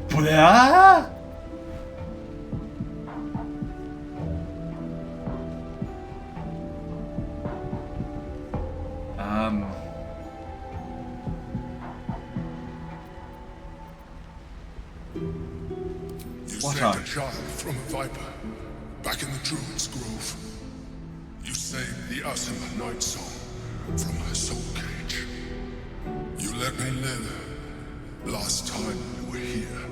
Blah? You What saved are- a child from a viper, back in the Druid's Grove. You saved the Asima Night Song from her soul cage. You let me live last time you were here,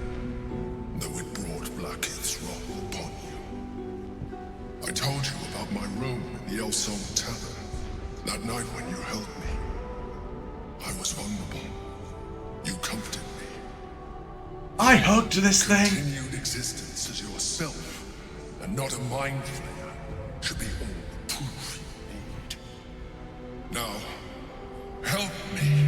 though it brought Blackheath's wrath upon you. I told you about my room in the Elsong Tavern that night when you held me. I was vulnerable. You comforted me. I hugged this thing! Continued existence as yourself, and not a mind flayer, should be all the proof you need. Now, help me.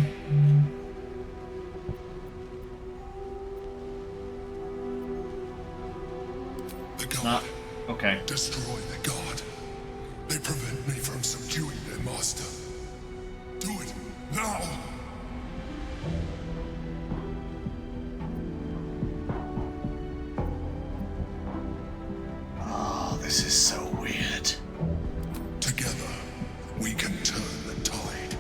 The god. Okay. Destroy the god. They prevent me from subduing their master. Do it now. Oh, this is so weird. Together, we can turn the tide.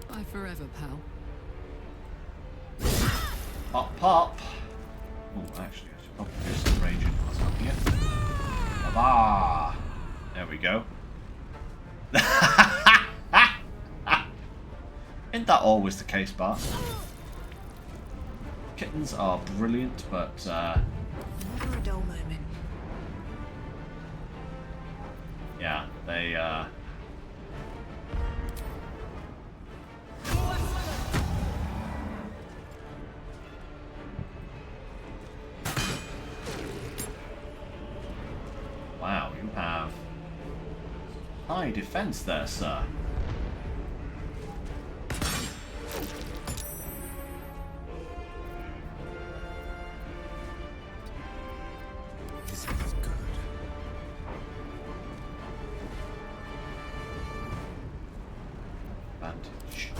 Bye forever, pal. Pop, pop. Oh, actually, I should probably do some raging whilst I'm here. Baba! There we go. Isn't that always the case, Bart? Kittens are brilliant, but Never a dull moment. yeah, they wow, you have high defense there, sir. This feels good. Advantage.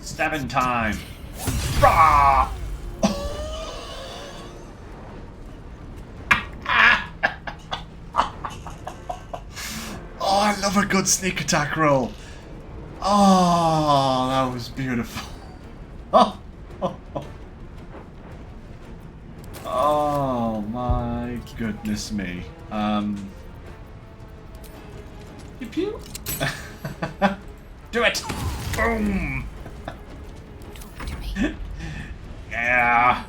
Stabbing time. Rah! Oh, I love a good sneak attack roll. Oh, that was beautiful. Oh, oh my goodness me. Pew pew. Do it. Boom. Yeah.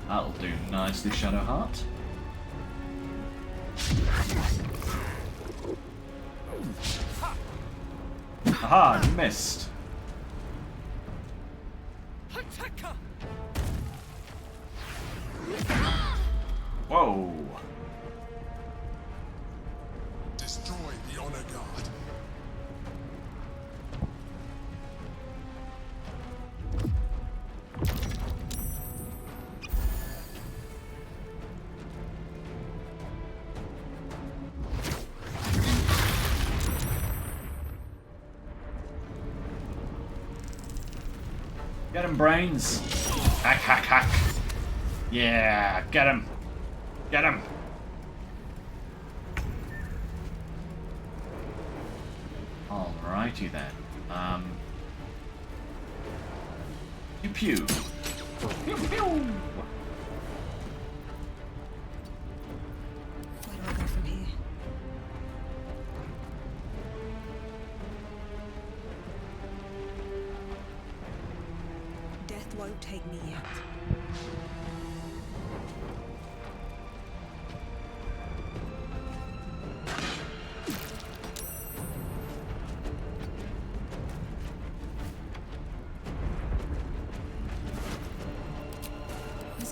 That'll do nicely, Shadowheart. Aha, you missed. Whoa. Destroy the honor guard. Get him, brains. Hack, hack, hack. Yeah, get him. Get him. Alrighty then. Pew pew. Pew pew. Where do I go from here? Death won't take me yet.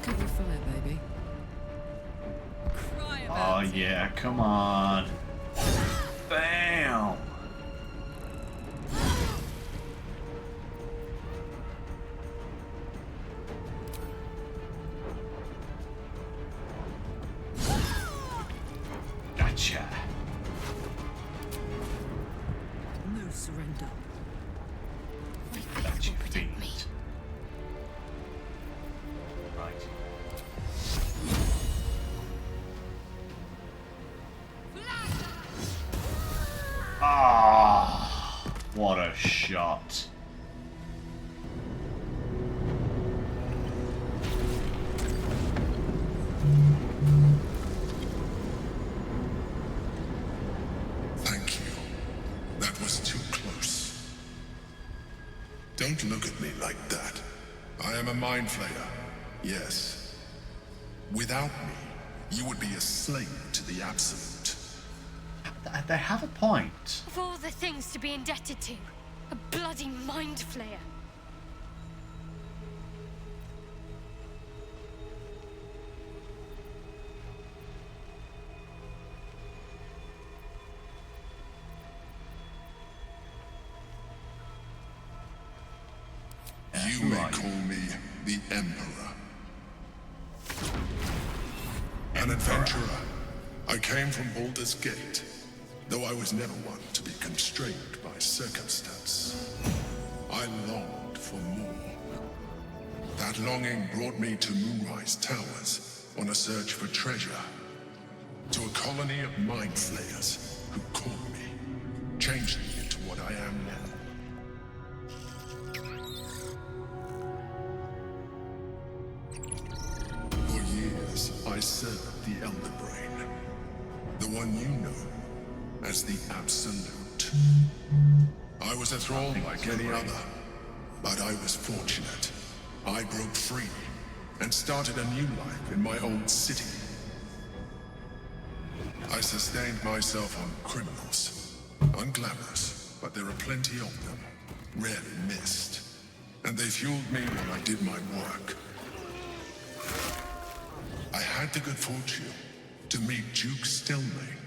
cover your fire, baby. Oh yeah, come on. Bam! Gotcha. No surrender. That's your feet. Right. Ah, what a shot. Thank you. That was too close. Don't look at me like that. I am a mind flayer. Yes. Without me, you would be a slave to the Absolute. They have a point. Of all the things to be indebted to, a bloody mind flayer. You may call me the Emperor. An adventurer. I came from Baldur's Gate, though I was never one to be constrained by circumstance. I longed for more. That longing brought me to Moonrise Towers on a search for treasure. To a colony of mind flayers who caught me, changed me into what I am now. For years, I served the Elder Brain, the one you know as the Absolute. I was a thrall like any other, but I was fortunate. I broke free and started a new life in my old city. I sustained myself on criminals. Unglamorous, but there are plenty of them, rarely missed. And they fueled me while I did my work. I had the good fortune to meet Duke Stelmane.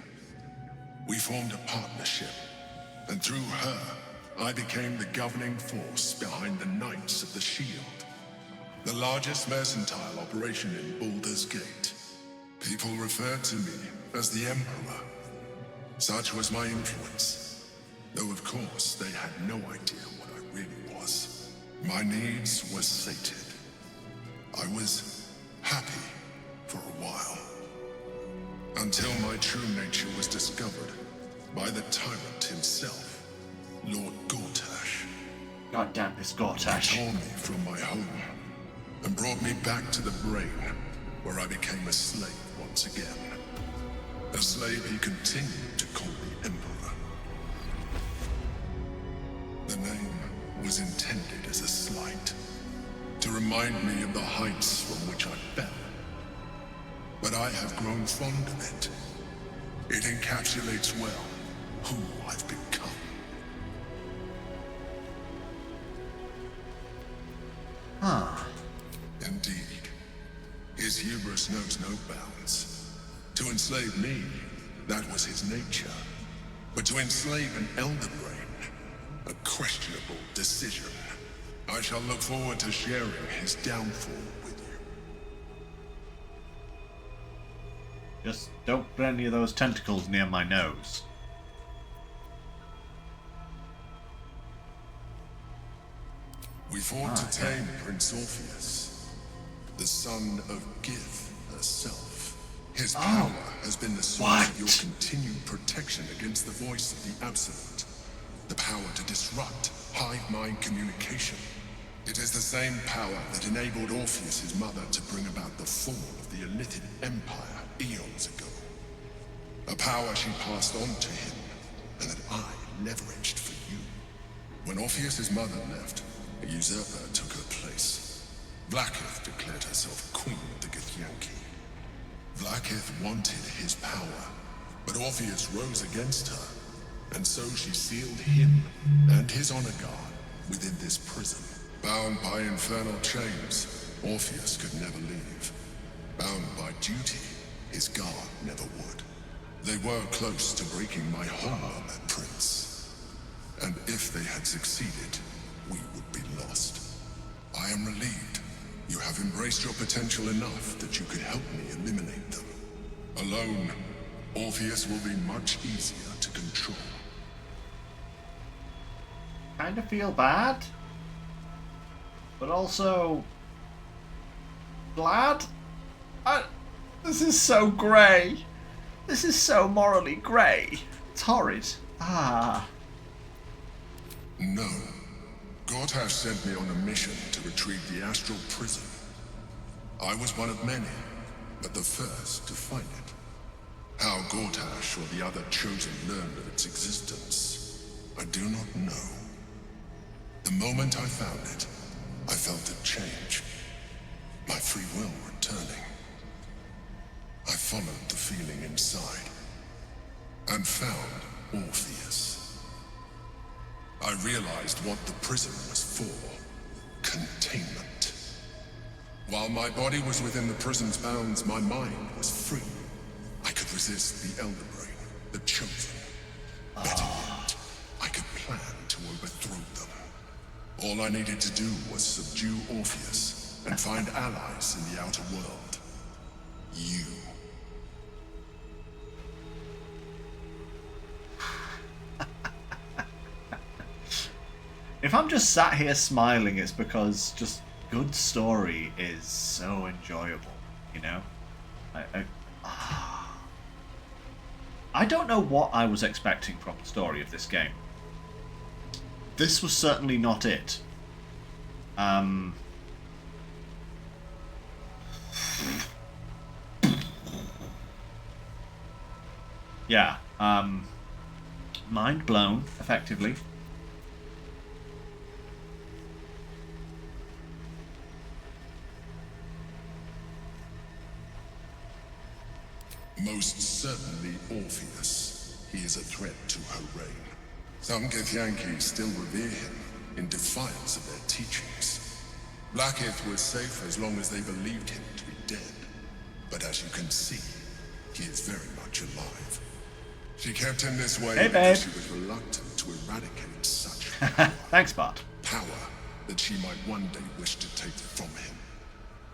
We formed a partnership, and through her, I became the governing force behind the Knights of the Shield, the largest mercantile operation in Baldur's Gate. People referred to me as the Emperor. Such was my influence, though of course they had no idea what I really was. My needs were sated. I was happy for a while, until my true nature was discovered by the tyrant himself, Lord Gortash. God damn this Gortash. He tore me from my home and brought me back to the Brain, where I became a slave once again. A slave he continued to call the Emperor. The name was intended as a slight, to remind me of the heights from which I fell. But I have grown fond of it. It encapsulates well who I've become. Huh. Indeed. His hubris knows no bounds. To enslave me, that was his nature. But to enslave an Elder Brain, a questionable decision. I shall look forward to sharing his downfall with you. Just don't put any of those tentacles near my nose. We fought to tame Prince Orpheus, the son of Gith herself. His power has been the source of your continued protection against the voice of the Absolute. The power to disrupt hive mind communication. It is the same power that enabled Orpheus's mother to bring about the fall of the Illithid Empire eons ago. A power she passed on to him, and that I leveraged for you. When Orpheus's mother left, a usurper took her place. Vlaakith declared herself queen of the Githyanki. Vlaakith wanted his power, but Orpheus rose against her, and so she sealed him and his honor guard within this prison. Bound by infernal chains, Orpheus could never leave. Bound by duty, his guard never would. They were close to breaking my homeland, Prince. And if they had succeeded, we would be lost. I am relieved. You have embraced your potential enough that you could help me eliminate them. Alone, Orpheus will be much easier to control. Kind of feel bad, but also glad. This is so grey. This is so morally grey. It's horrid. Ah. No. Gortash sent me on a mission to retrieve the astral prison. I was one of many, but the first to find it. How Gortash or the other chosen learned of its existence, I do not know. The moment I found it, I felt a change. My free will returning. I followed the feeling inside, and found Orpheus. I realized what the prison was for. Containment. While my body was within the prison's bounds, my mind was free. I could resist the Elder Brain, the Chosen. Better yet, I could plan to overthrow them. All I needed to do was subdue Orpheus and find allies in the outer world. You. If I'm just sat here smiling, it's because just good story is so enjoyable, you know? I don't know what I was expecting from the story of this game. This was certainly not it. Yeah, mind blown, effectively. Most certainly Orpheus. He is a threat to her reign. Some Githyanki still revere him, in defiance of their teachings. Blackith was safe as long as they believed him to be dead. But as you can see, he is very much alive. She kept him this way because she was reluctant to eradicate such Thanks, Bart. power that she might one day wish to take from him.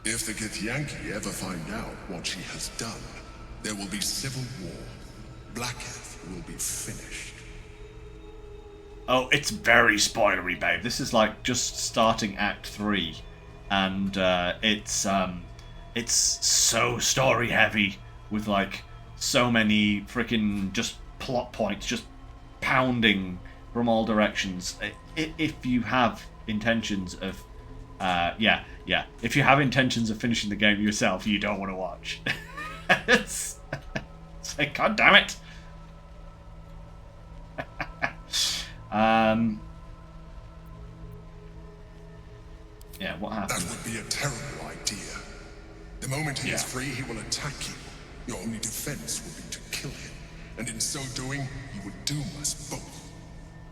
If the Githyanki ever find out what she has done, there will be civil war. Blackith will be finished. Oh, it's very spoilery, babe. This is like just starting Act 3, and it's so story heavy with like so many freaking just plot points just pounding from all directions. If you have intentions of, if you have intentions of finishing the game yourself, you don't want to watch. It's like, God damn it. Yeah, what happened? That would be a terrible idea. The moment he is free, he will attack you. Your only defense will be to kill him. And in so doing, he would doom us both.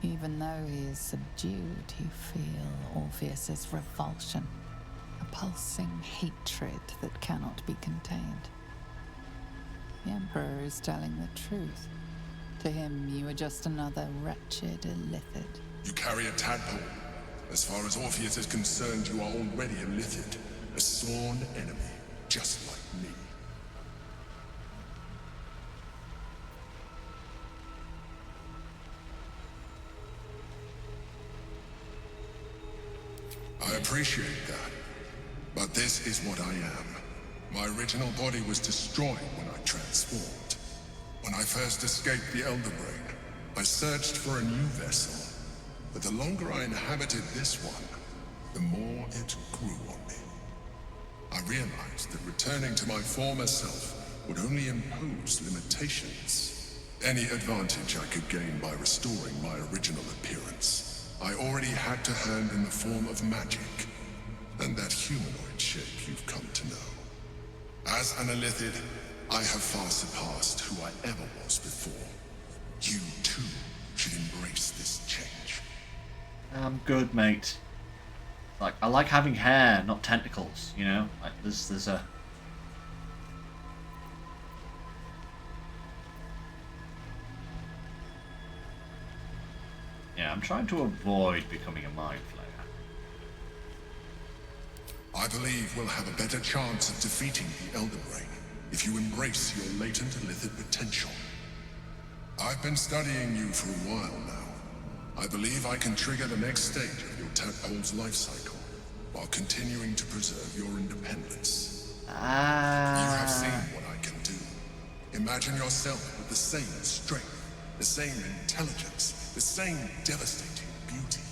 Even though he is subdued, you feel Orpheus's revulsion. A pulsing hatred that cannot be contained. The Emperor is telling the truth. To him, you are just another wretched illithid. You carry a tadpole. As far as Orpheus is concerned, you are already a illithid. A sworn enemy, just like me. I appreciate that. But this is what I am. My original body was destroyed when I transformed. When I first escaped the Elder Brain, I searched for a new vessel. But the longer I inhabited this one, the more it grew on me. I realized that returning to my former self would only impose limitations. Any advantage I could gain by restoring my original appearance, I already had to hand in the form of magic, and that humanoid shape you've come to know. As an illithid, I have far surpassed who I ever was before. You too should embrace this change. I'm good, mate. Like, I like having hair, not tentacles, you know? Like, there's a... Yeah, I'm trying to avoid becoming a mind flayer. I believe we'll have a better chance of defeating the Elden Ring if you embrace your latent illithid potential. I've been studying you for a while now. I believe I can trigger the next stage of your tadpole's life cycle while continuing to preserve your independence. You have seen what I can do. Imagine yourself with the same strength, the same intelligence, the same devastating beauty.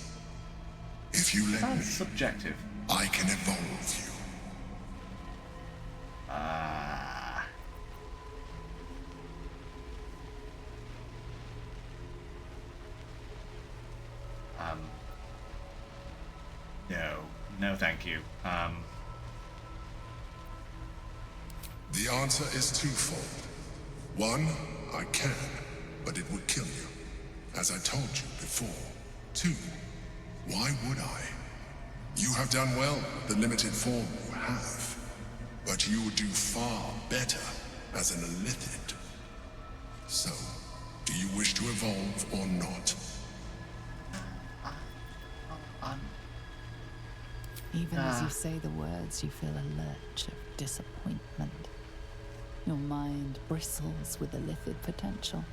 If you let me, subjective. I can evolve you. No, thank you. The answer is twofold. One, I can, but it would kill you, as I told you before. Two, why would I? You have done well with the limited form you have, but you would do far better as an illithid. So, do you wish to evolve or not? Even as you say the words, you feel a lurch of disappointment. Your mind bristles with illithid potential.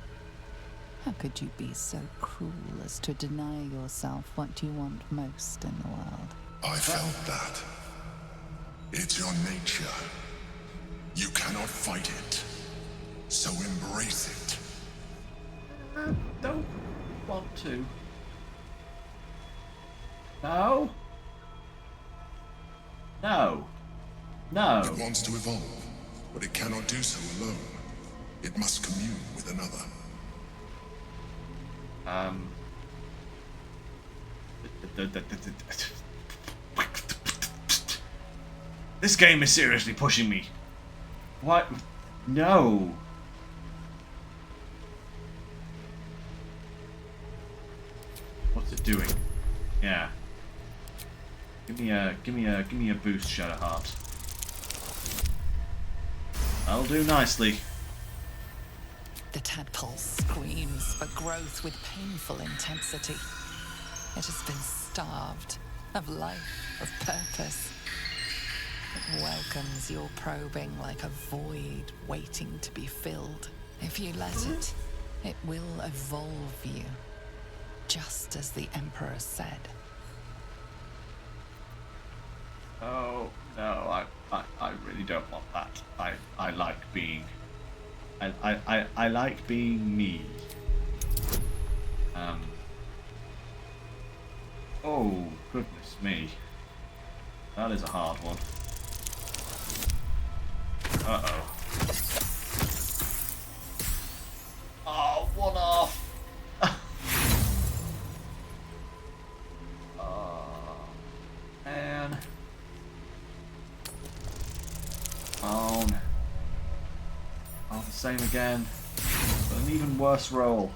How could you be so cruel as to deny yourself what you want most in the world? I felt that. It's your nature. You cannot fight it. So embrace it. Don't want to. No. No. No. It wants to evolve, but it cannot do so alone. It must commune with another. This game is seriously pushing me. What? No. What's it doing? Yeah. Give me a boost, Shadowheart. That'll do nicely. The tadpole screams for growth with painful intensity. It has been starved of life, of purpose. It welcomes your probing like a void waiting to be filled. If you let it, it will evolve you, just as the Emperor said. Oh no, I really don't want that. I like being I like being me. Oh goodness me. That is a hard one. Uh-oh. Oh, one off. Oh man. Oh, the same again. But an even worse roll.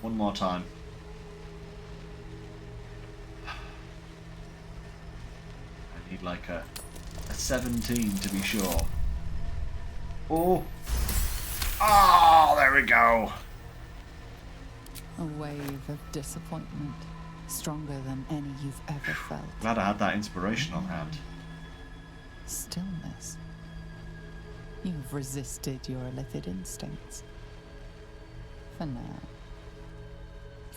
One more time. I need like a 17 to be sure. Oh! Oh, there we go! A wave of disappointment, stronger than any you've ever felt. Glad I had that inspiration on hand. Stillness. You've resisted your illithid instincts. For now.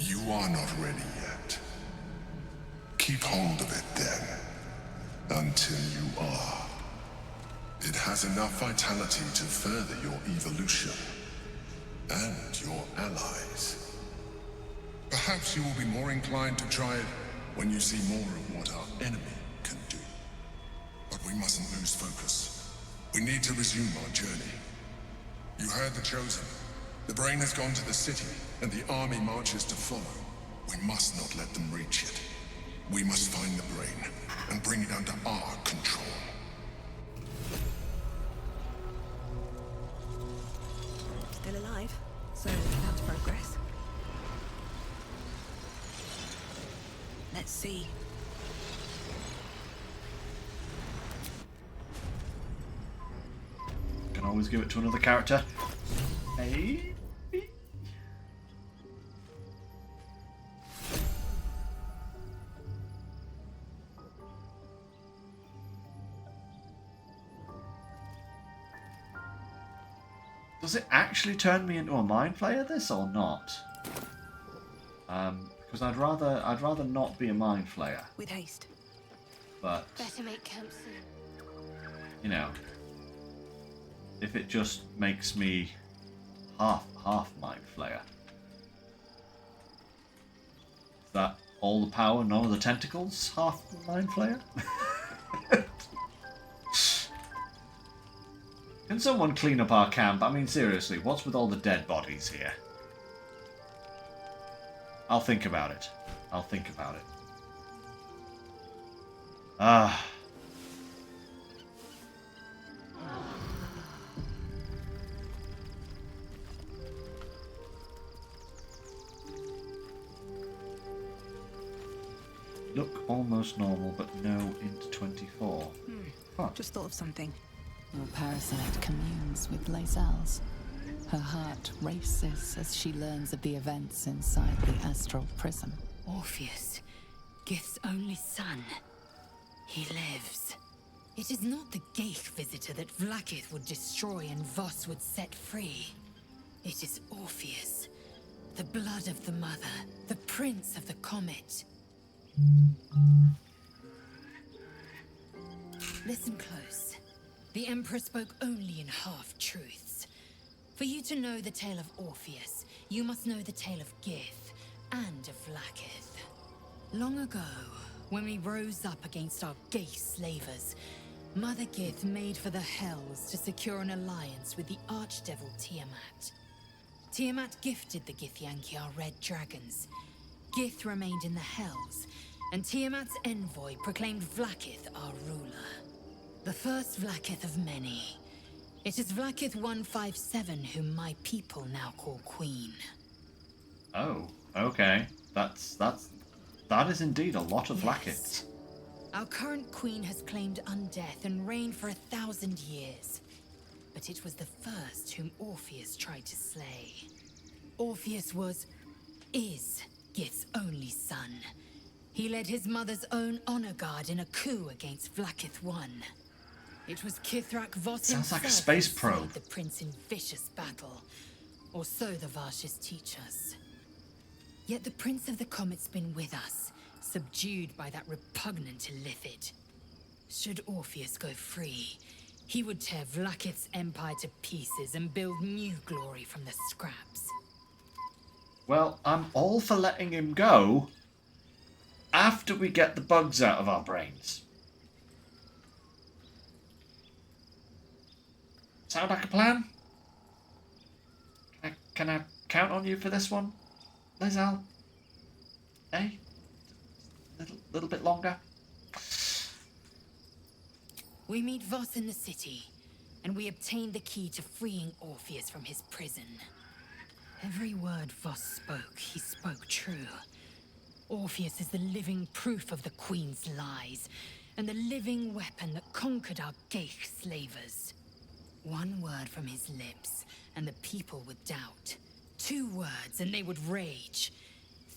You are not ready yet. Keep hold of it then, until you are. It has enough vitality to further your evolution, and your allies. Perhaps you will be more inclined to try it when you see more of what our enemy can do. But we mustn't lose focus. We need to resume our journey. You heard the Chosen. The brain has gone to the city, and the army marches to follow. We must not let them reach it. We must find the brain, and bring it under our control. Still alive, so without progress. always give it to another character. Hey. Does it actually turn me into a mind flayer, this, or not? Because I'd rather not be a mind flayer. With haste. But Better make camp soon. you know, if it just makes me half mind flayer, is that all the power, none of the tentacles, half mind flayer? Can someone clean up our camp? I mean, seriously, what's with all the dead bodies here? I'll think about it. I'll think about it. Ah. Look almost normal, but no into 24. Huh. Just thought of something. Your parasite communes with Lae'zel's. Her heart races as she learns of the events inside the astral prism. Orpheus, Gith's only son. He lives. It is not the Geich visitor that Vlaakith would destroy and Voss would set free. It is Orpheus, the blood of the mother, the prince of the comet. Listen close. The Emperor spoke only in half-truths. For you to know the tale of Orpheus, you must know the tale of Gith and of Vlaakith. Long ago, when we rose up against our Geich slavers, Mother Gith made for the Hells to secure an alliance with the archdevil Tiamat. Tiamat gifted the Githyanki our red dragons. Gith remained in the Hells, and Tiamat's envoy proclaimed Vlaakith our ruler. The first Vlaakith of many. It is Vlaakith 157 whom my people now call Queen. Oh, okay. That is indeed a lot of Vlaakiths. Our current queen has claimed undeath and reigned for 1,000 years. But it was the first whom Orpheus tried to slay. Orpheus is Gith's only son. He led his mother's own honor guard in a coup against Vlaakith I. It was Kithrak Voss Sounds like a himself space who probe. slayed the prince in vicious battle, or so the Varshas teach us. Yet the prince of the comet's been with us, subdued by that repugnant Illithid. Should Orpheus go free, he would tear Vlaakith's empire to pieces and build new glory from the scraps. Well, I'm all for letting him go after we get the bugs out of our brains. Sound like a plan? Can I count on you for this one, Lae'zel? Eh? Little bit longer? We meet Voss in the city, and we obtain the key to freeing Orpheus from his prison. Every word Voss spoke, he spoke true. Orpheus is the living proof of the Queen's lies, and the living weapon that conquered our Geich slavers. One word from his lips, and the people would doubt. 2 words, and they would rage.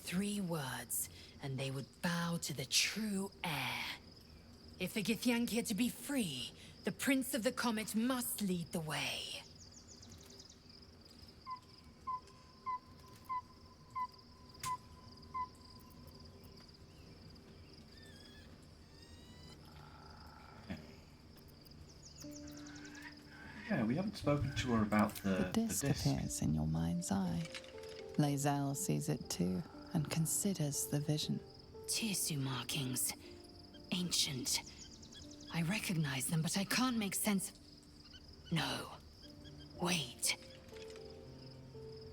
3 words, and they would bow to the true heir. If the Githyanki are to be free, the Prince of the Comet must lead the way. Yeah, we haven't spoken to her about the disc appears in your mind's eye. Lae'zel sees it too, and considers the vision. Tirsu markings. Ancient. I recognize them, but I can't make sense. No. Wait.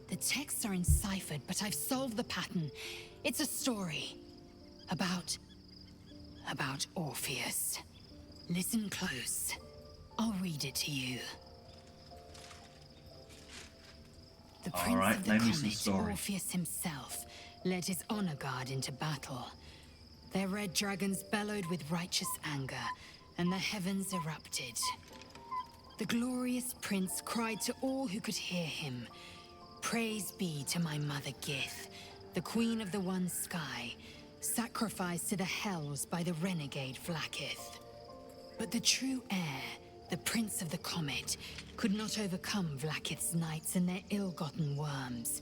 The texts are enciphered, but I've solved the pattern. It's a story. About Orpheus. Listen close. I'll read it to you. The All Prince right, of the name me some Comet, story. Orpheus himself, led his honor guard into battle. Their red dragons bellowed with righteous anger, and the heavens erupted. The glorious prince cried to all who could hear him, "Praise be to my mother Gith, the queen of the one sky, sacrificed to the hells by the renegade Vlaakith." But the true heir, the prince of the comet, could not overcome Vlaakith's knights and their ill-gotten worms.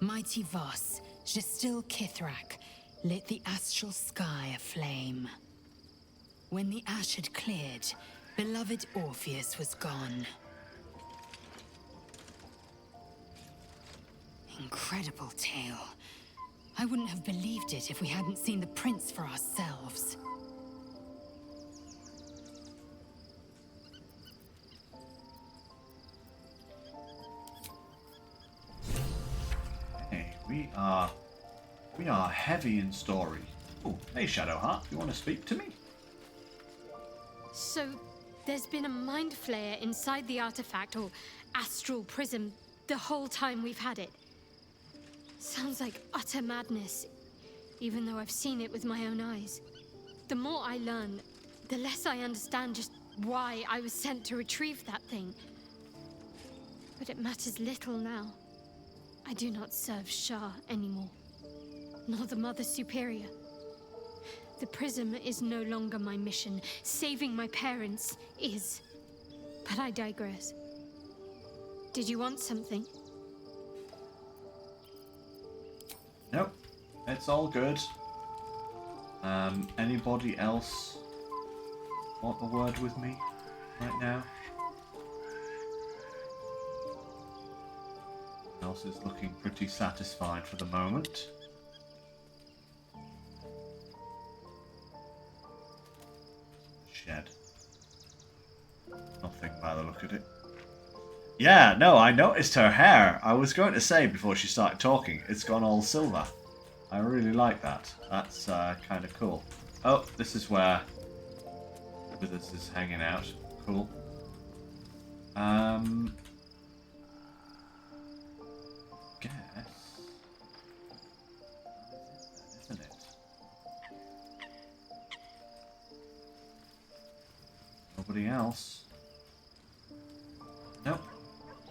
Mighty Voss, Gestil Kithrak, lit the astral sky aflame. When the ash had cleared, beloved Orpheus was gone. Incredible tale. I wouldn't have believed it if we hadn't seen the prince for ourselves. Hey, we are heavy in story. Oh, hey Shadowheart, you want to speak to me? So, there's been a mind flayer inside the artifact, or astral prism, the whole time we've had it. Sounds like utter madness, even though I've seen it with my own eyes. The more I learn, the less I understand just why I was sent to retrieve that thing. But it matters little now. I do not serve Shah anymore, nor the Mother Superior. The prism is no longer my mission. Saving my parents is. But I digress. Did you want something? Nope, it's all good. Anybody else want a word with me right now? Else is looking pretty satisfied for the moment. Shed. Nothing by the look of it. Yeah, no, I noticed her hair. I was going to say before she started talking, it's gone all silver. I really like that. That's kind of cool. Oh, this is where Withers is hanging out. Cool. Guess. Isn't it? Nobody else. Nope.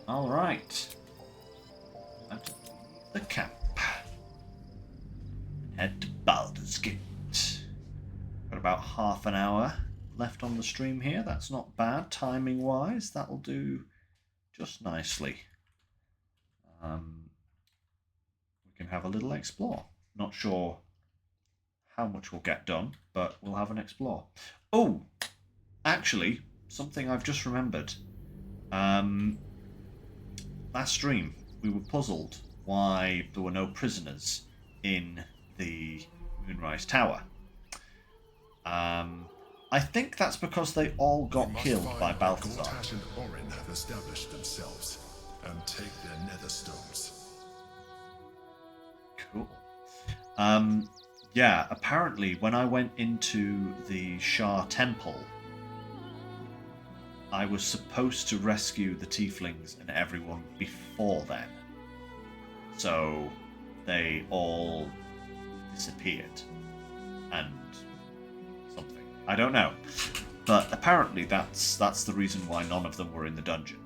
Alright. Out of the camp. Head to Baldur's Gate. Got about half an hour left on the stream here. That's not bad timing wise. That'll do just nicely. We can have a little explore. Not sure how much we'll get done, but we'll have an explore. Oh, actually, something I've just remembered. Last stream, we were puzzled why there were no prisoners in the Moonrise Tower. I think that's because they all got killed by Balthazar. Gortash and Orin have established themselves and take their nether stones. Cool. Yeah, apparently when I went into the Shah Temple, I was supposed to rescue the tieflings and everyone before then. So they all disappeared. And something. I don't know. But apparently that's the reason why none of them were in the dungeon.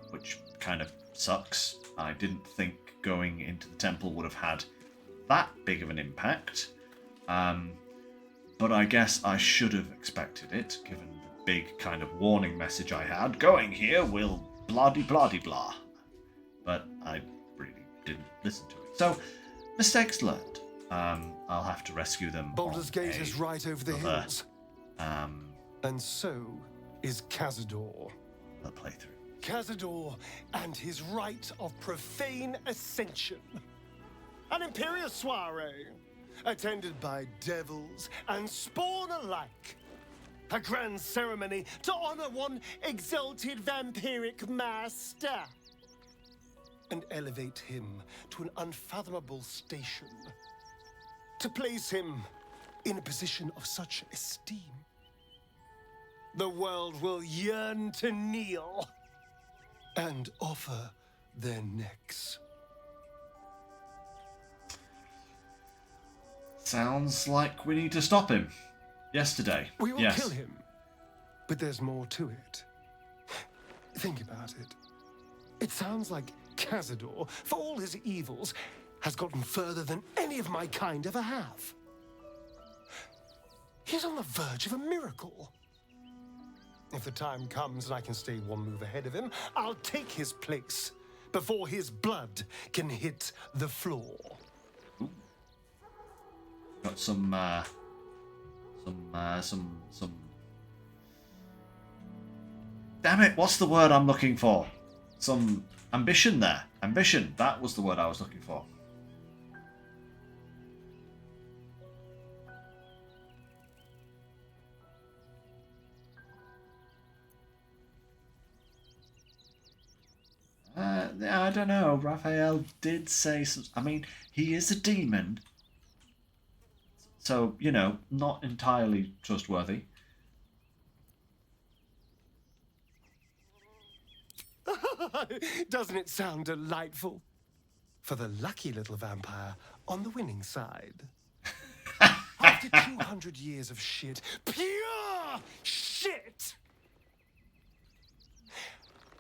Which kind of sucks. I didn't think going into the temple would have had that big of an impact. But I guess I should have expected it, given the big kind of warning message I had. Going here will blah-de-blah-de-blah. But I really didn't listen to it. So, mistakes learned. I'll have to rescue them. Baldur's Gate is right over the hills. And so is Cazador. The playthrough. Cazador and his rite of profane ascension. An imperial soiree, attended by devils and spawn alike. A grand ceremony to honor one exalted vampiric master. And elevate him to an unfathomable station. To place him in a position of such esteem. The world will yearn to kneel and offer their necks. Sounds like we need to stop him. Yesterday. We will yes. kill him, but there's more to it. Think about it. It sounds like Cazador, for all his evils, has gotten further than any of my kind ever have. He's on the verge of a miracle. If the time comes and I can stay one move ahead of him, I'll take his place before his blood can hit the floor. Got some. Damn it! What's the word I'm looking for? Some ambition there. Ambition. That was the word I was looking for. I don't know. Raphael did say some. I mean, he is a demon. So, you know, not entirely trustworthy. Doesn't it sound delightful? For the lucky little vampire on the winning side. After 200 years of shit, pure shit,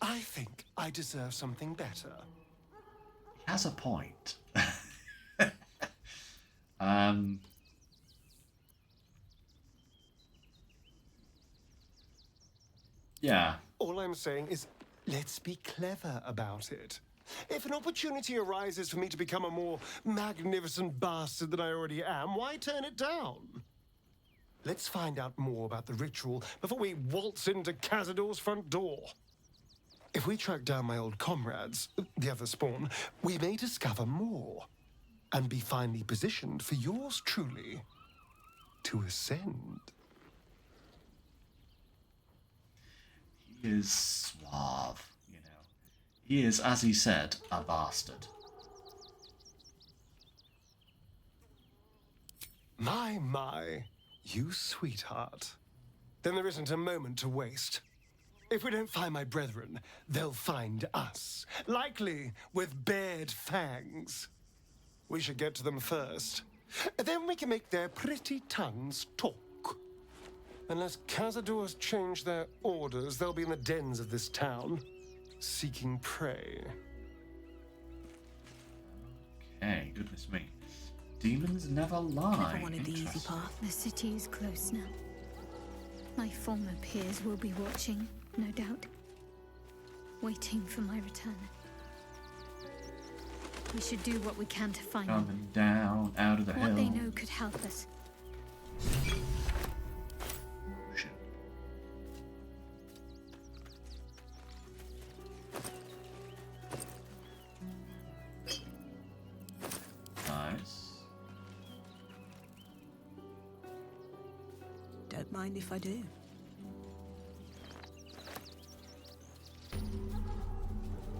I think I deserve something better. He has a point. Yeah. All I'm saying is, let's be clever about it. If an opportunity arises for me to become a more magnificent bastard than I already am, why turn it down? Let's find out more about the ritual before we waltz into Cazador's front door. If we track down my old comrades, the other spawn, we may discover more and be finally positioned for yours truly to ascend. He is suave, you know. He is, as he said, a bastard. My, you sweetheart. Then there isn't a moment to waste. If we don't find my brethren, they'll find us, likely with bared fangs. We should get to them first. Then we can make their pretty tongues talk. Unless Cazador's change their orders, they'll be in the dens of this town, seeking prey. Okay, goodness me. Demons never lie. Never wanted the easy path. The city is close now. My former peers will be watching, no doubt. Waiting for my return. We should do what we can to find them. Coming down out of the hill. What they know could help us. Nice. Don't mind if I do.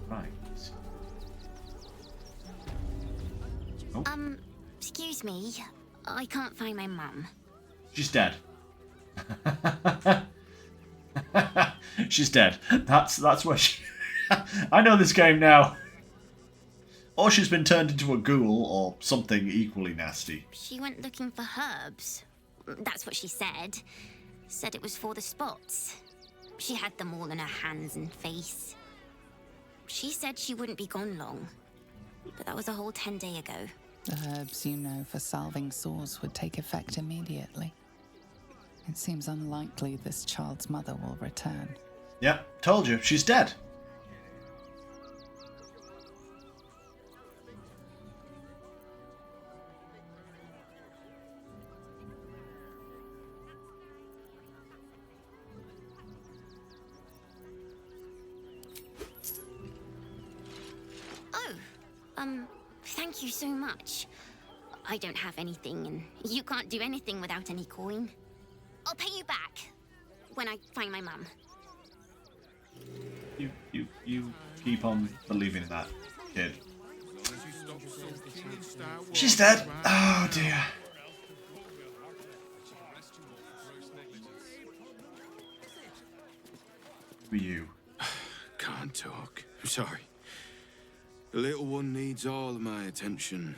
Right. Excuse me. I can't find my mum. She's dead. She's dead. That's where she... I know this game now. Or she's been turned into a ghoul or something equally nasty. She went looking for herbs. That's what she said. Said it was for the spots. She had them all in her hands and face. She said she wouldn't be gone long. But that was a whole 10 days ago. The herbs you know for salving sores would take effect immediately. It seems unlikely this child's mother will return. Yep, told you, she's dead. Thank you so much. I don't have anything, and you can't do anything without any coin. I'll pay you back when I find my mum. You keep on believing in that, kid. She's dead. Oh dear. Who are you? Can't talk. I'm sorry. The little one needs all of my attention.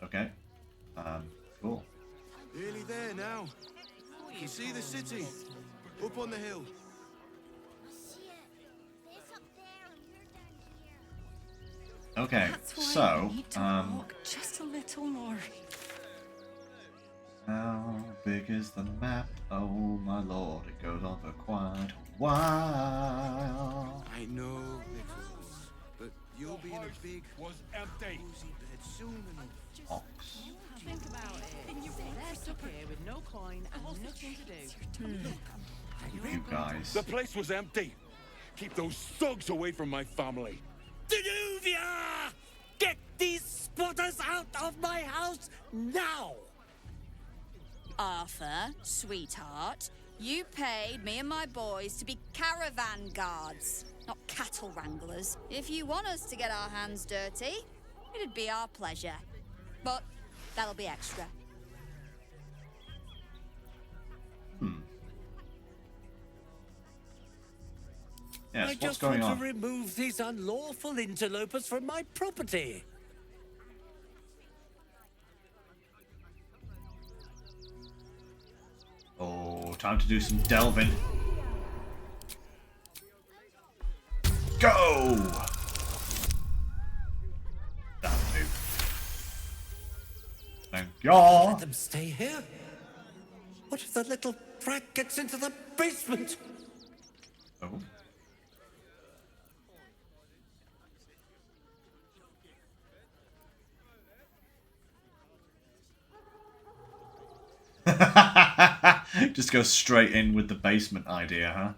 Okay. Cool. Nearly there now. You see the city? Up on the hill. Okay, That's why so you need to walk just a little more. how big is the map? Oh my lord, it goes on for quite a while. I know, Nicholas, but you'll be in a big, was empty. cozy bed soon enough. Ox. Think about it. They're stuck here with no coin and nothing to do. You guys. The place was empty. Keep those thugs away from my family. Danuvia! Get these squatters out of my house now! Arthur, sweetheart, you paid me and my boys to be caravan guards, not cattle wranglers. If you want us to get our hands dirty, it'd be our pleasure. But that'll be extra. Yes, I what's just going want on? to remove these unlawful interlopers from my property. Oh, time to do some delving. Go! Damn dude. Thank y'all. Let them stay here. What if the little brat gets into the basement? Oh. Just go straight in with the basement idea, huh?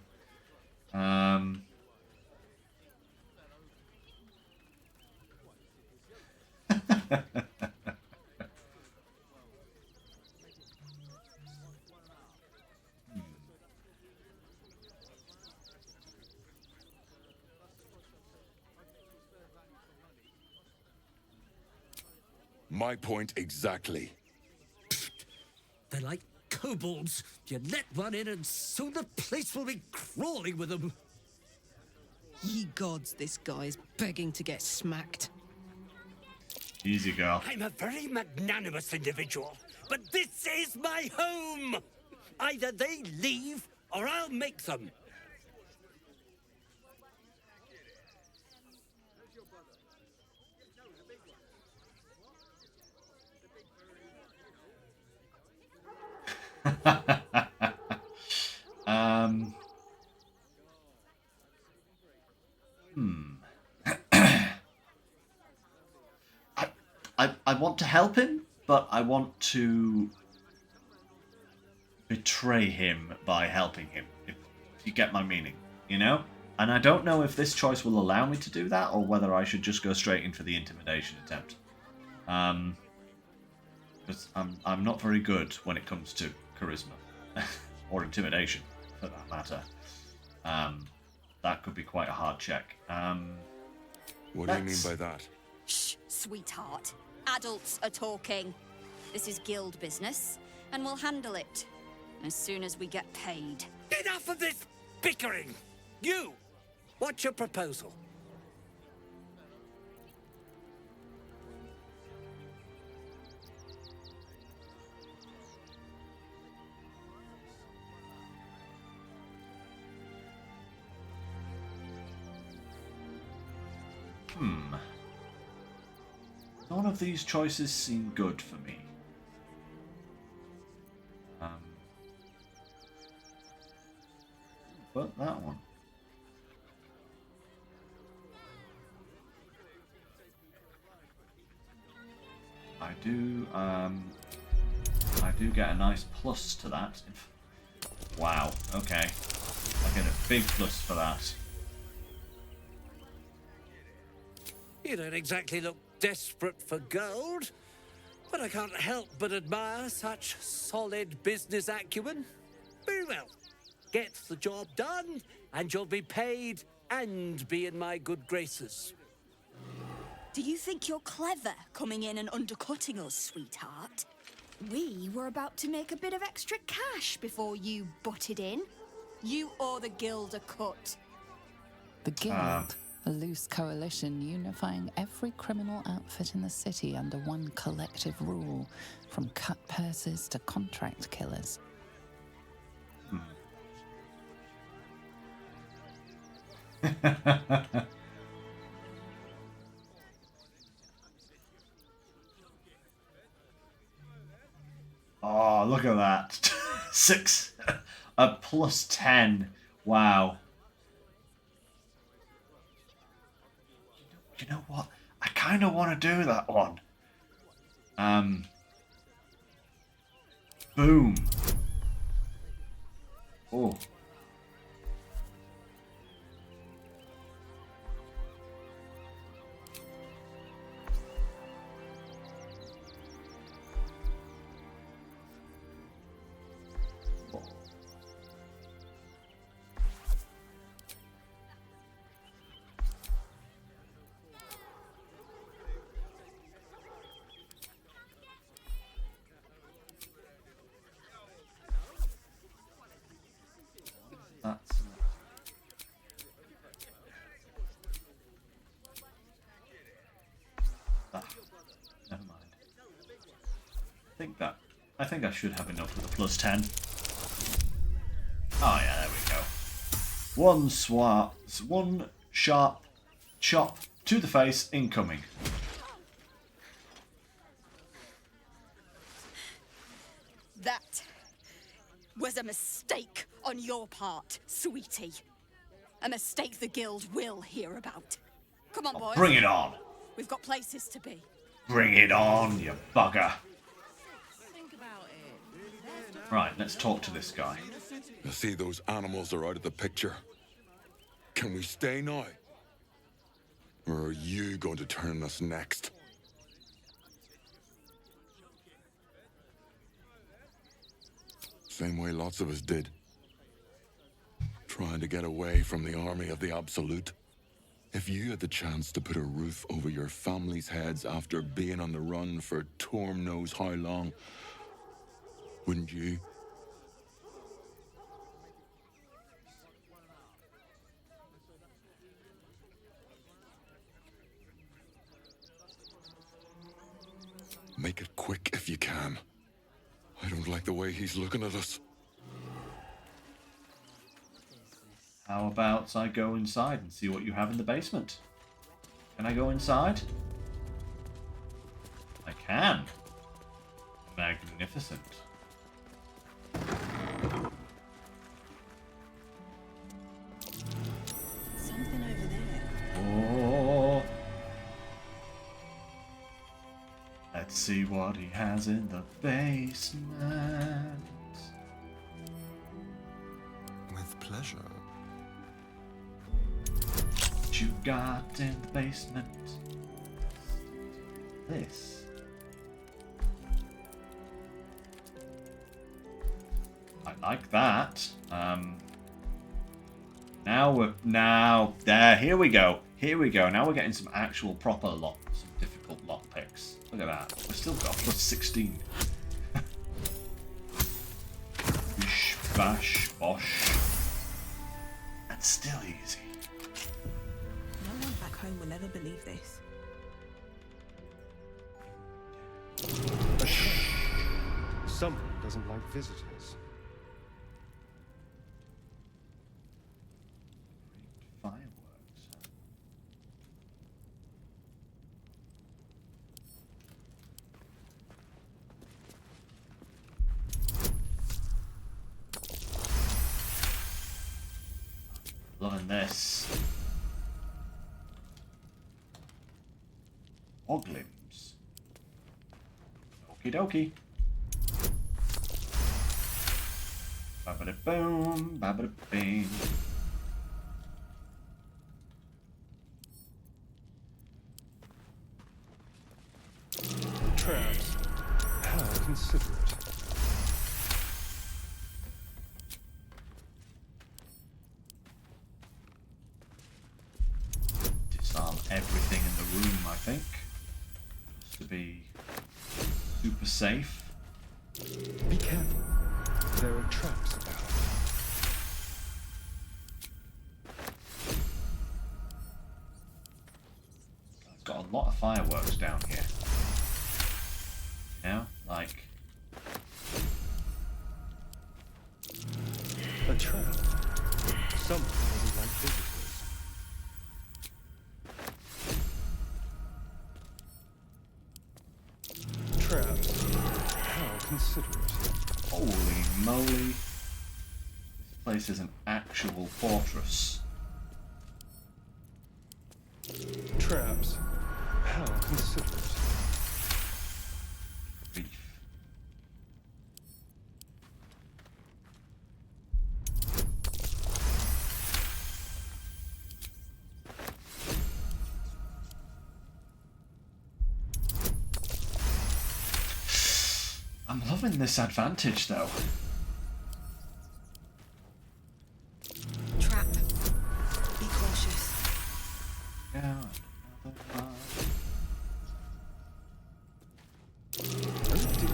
My point exactly. They're like kobolds. You let one in and soon the place will be crawling with them. Ye gods, this guy's begging to get smacked. Easy, girl. I'm a very magnanimous individual, but this is my home! Either they leave, or I'll make them. I want to help him, but I want to betray him by helping him, if you get my meaning, you know? And I don't know if this choice will allow me to do that, or whether I should just go straight in for the intimidation attempt. Because I'm not very good when it comes to charisma. Or intimidation, for that matter. That could be quite a hard check. What do you mean by that? Shh, sweetheart. Adults are talking. This is guild business, and we'll handle it as soon as we get paid. Enough of this bickering! You! What's your proposal? None of these choices seem good for me. But that one. I do get a nice plus to that. Wow, okay. I get a big plus for that. You don't exactly look desperate for gold, but I can't help but admire such solid business acumen. Very well. Get the job done, and you'll be paid and be in my good graces. Do you think you're clever coming in and undercutting us, sweetheart? We were about to make a bit of extra cash before you butted in. You owe the guild a cut. The Guild, a loose coalition unifying every criminal outfit in the city under one collective rule, from cut purses to contract killers. Oh, look at that. 6. A plus 10. Wow. You know what? I kind of want to do that one. Boom. Oh. That's never mind. I think I should have enough with a plus 10. Oh yeah, there we go. One sharp chop to the face incoming. That was a mistake on your part, sweetie. A mistake the guild will hear about. Come on, boys. Bring it on. We've got places to be. Bring it on, you bugger. Right, let's talk to this guy. I see those animals are out of the picture. Can we stay now? Or are you going to turn us next? Same way lots of us did. Trying to get away from the army of the Absolute. If you had the chance to put a roof over your family's heads after being on the run for Torm knows how long, wouldn't you? Make it quick if you can. I don't like the way he's looking at us. How about I go inside and see what you have in the basement? Can I go inside? I can. Magnificent. Something over there. Oh. Let's see what he has in the basement. With pleasure. What you got in the basement? This. I like that. Here we go. Here we go. Now we're getting some actual proper some difficult lock picks. Look at that. We've still got plus 16. Bish, bash, bosh. That's still easy. No one back home will ever believe this. Someone doesn't like visitors. Fireworks. Loving this. Oglims. Okie dokie. Babada boom, babada bing. Traps. How considerate. Disarm everything in the room, I think. Just to be super safe. Be careful. There are traps about. I've got a lot of fireworks down here. You know, like A trap. Someone doesn't like visitors. Traps. How considerate. moly. This place is an actual fortress. Traps. How considerate. Beef. I'm loving this advantage, though. Trap. Be cautious. Yeah. Oh dear.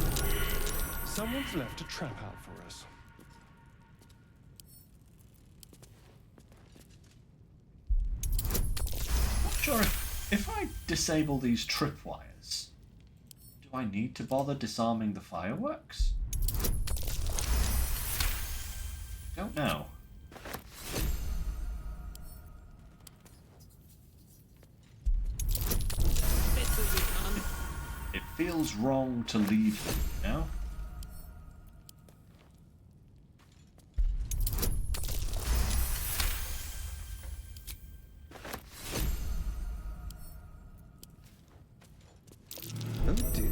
Someone's left a trap out for us. Not sure if I disable these tripwires, do I need to bother disarming the fireworks? Don't know. It feels wrong to leave them, you know? Oh dear.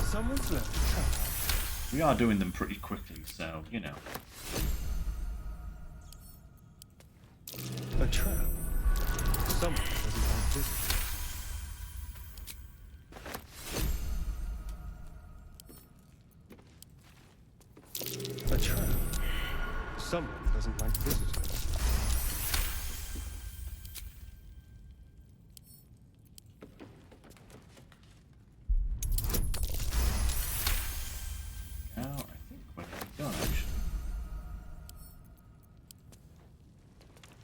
Someone's left a trap out. We are doing them pretty quickly, so, you know. A trap. Someone doesn't like visitors. A trap. Someone doesn't like visitors. Now, I think we're nearly done, actually.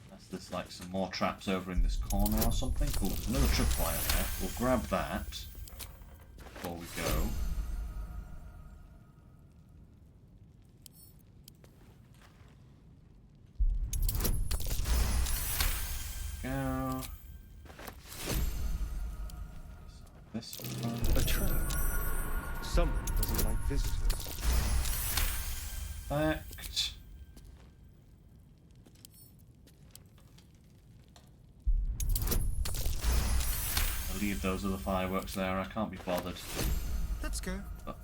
Unless there's like some more traps over in this corner or something. Oh, there's another tripwire there. We'll grab that before we go. Go. This one. A trap. Someone doesn't like visitors. Fact. I'll leave those other fireworks there. I can't be bothered. Let's go. But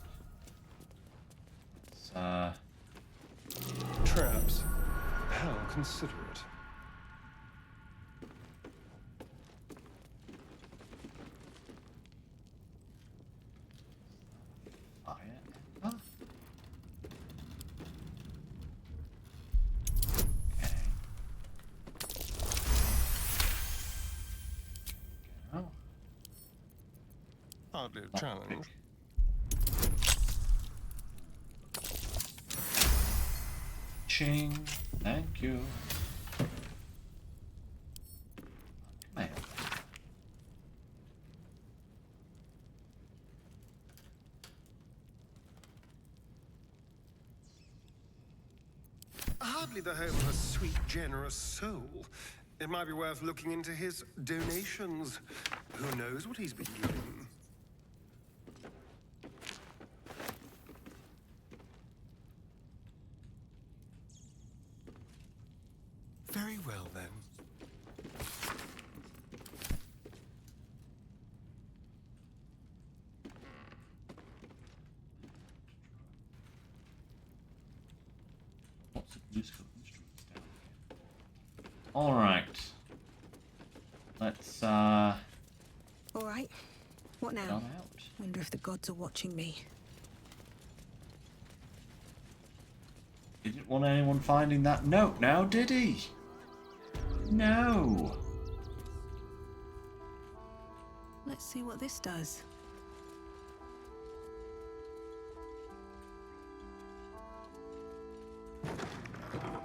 it's, Traps. How considerate. fire. Ah. Okay. Go. Hardly a challenge. Ching. Thank you. Mail. Hardly the home of a sweet, generous soul. It might be worth looking into his donations. Who knows what he's been doing? Very well, then. Lots of musical instruments down here. Alright. Let's, All right. What now? Gone out. Wonder if the gods are watching me. He didn't want anyone finding that note now, did he? No. Let's see what this does.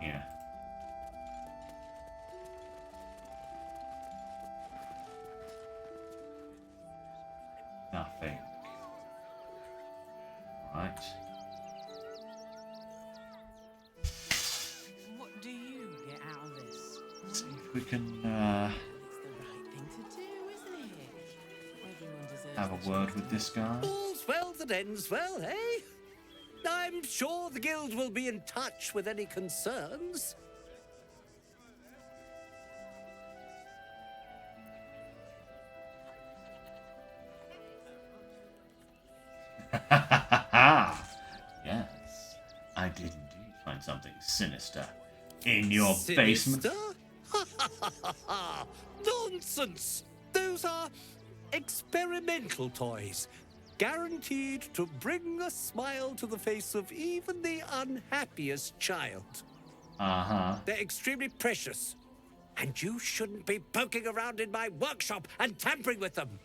Yeah. Nothing. Right. What do you get out of this? See if we can It's the right thing to do, isn't it? Everyone deserves have a word with this guy. All's well that ends well, eh? I'm sure the guild will be in touch with any concerns. Yes, I did indeed find something sinister in your Sinister? basement. Nonsense! Those are experimental toys, guaranteed to bring a smile to the face of even the unhappiest child. They're extremely precious, and you shouldn't be poking around in my workshop and tampering with them.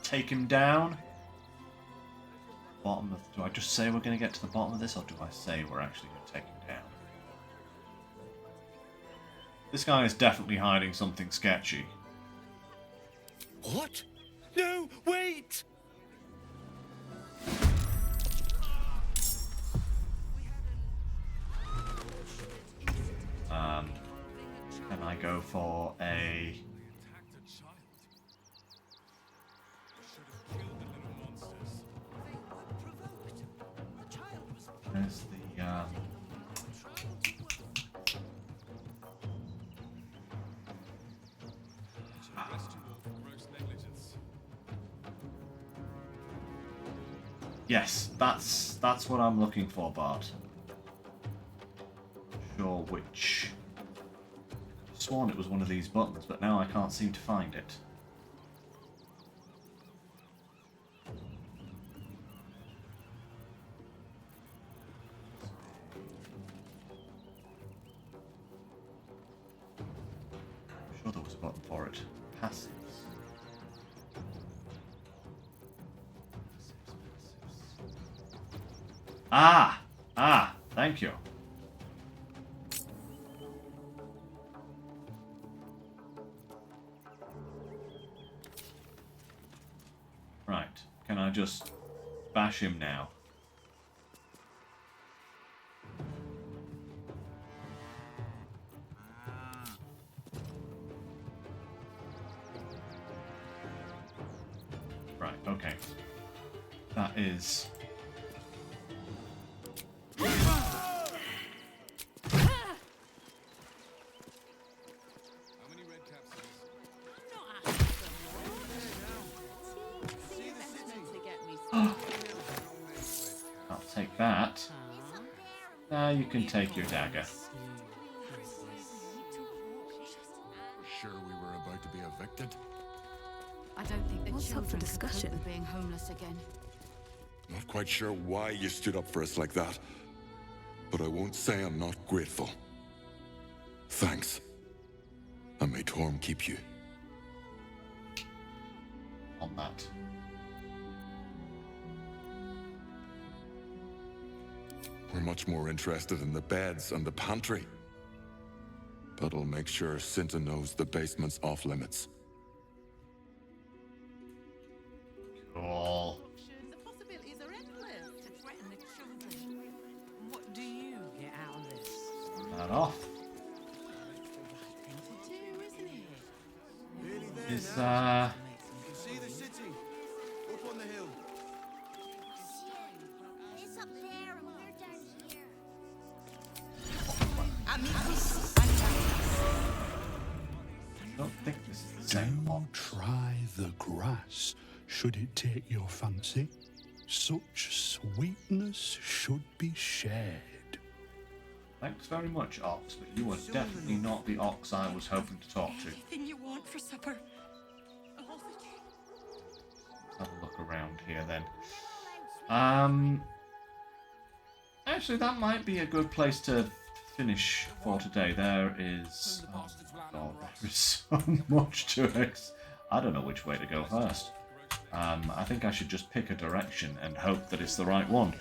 Take him down. Bottom of. Do I just say we're going to get to the bottom of this, or do I say we're actually going to take him down? This guy is definitely hiding something sketchy. What? No, wait! Can I go for a... There's the, Yes, that's what I'm looking for, Bart. Sure which... I've sworn it was one of these buttons, but now I can't seem to find it. I'm sure there was a button for it. Passes. Thank you. Right, can I just bash him now? Right, okay. That is... I'll take that. Now you can take your dagger. Sure we were about to be evicted? I don't think the What's up for children could discussion? cope with being homeless again. Not quite sure why you stood up for us like that, but I won't say I'm not grateful. Thanks. And may Torm keep you. On that. We're much more interested in the beds and the pantry. That'll make sure Cinta knows the basement's off limits. Cool. The possibilities are endless to threaten the children. What do you get out of this? That off. Thing to do, isn't it? Nearly there Is, now. You can see the city. Up on the hill. It's up there and we're down here. I don't think this is the same one. Try the grass, should it take your fancy. Such sweetness should be shared. Thanks very much, Ox, but you are definitely not the Ox I was hoping to talk to. Anything you want for supper. Let's have a look around here then. Actually, that might be a good place to finish for today. There is... Oh my god, there is so much to it. I don't know which way to go first. I think I should just pick a direction and hope that it's the right one.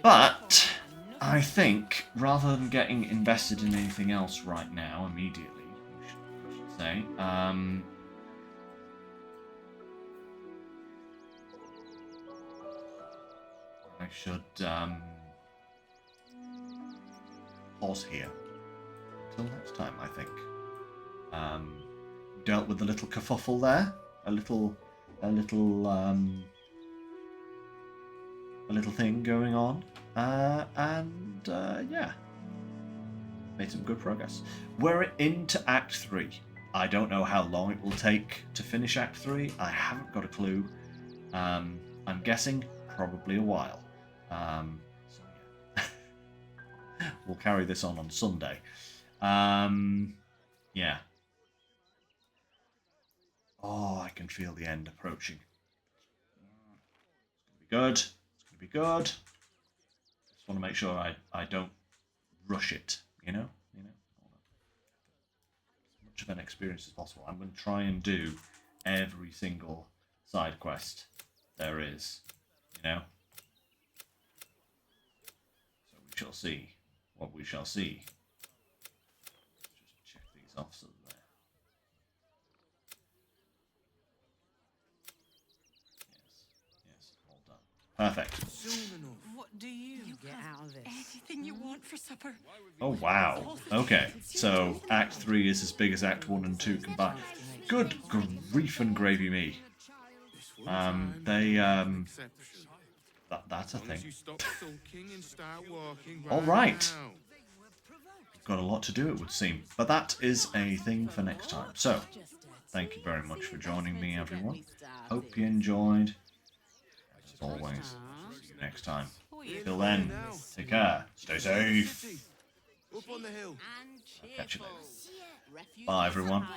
But I think, rather than getting invested in anything else right now, immediately, I should say, should pause here until next time, I think. Dealt with the little kerfuffle there, a little thing going on, and yeah, made some good progress. We're into Act 3. I don't know how long it will take to finish Act 3. I haven't got a clue. I'm guessing probably a while. So yeah. We'll carry this on Sunday. Yeah. Oh, I can feel the end approaching. It's going to be good. It's going to be good. Just want to make sure I don't rush it, you know? As much of an experience as possible. I'm going to try and do every single side quest there is, you know? So we shall see what we shall see. Just check these off so that yes, all done. Perfect. What do you get out of this? Anything you want for supper? Oh wow. Okay, so Act 3 is as big as Act 1 and 2 combined. Good grief and gravy me. That's a thing. All right. Got a lot to do, it would seem, but that is a thing for next time. So, thank you very much for joining me, everyone. Hope you enjoyed. As always, see you next time. Till then, take care, stay safe. Up on the hill. I'll catch you later. Bye, everyone.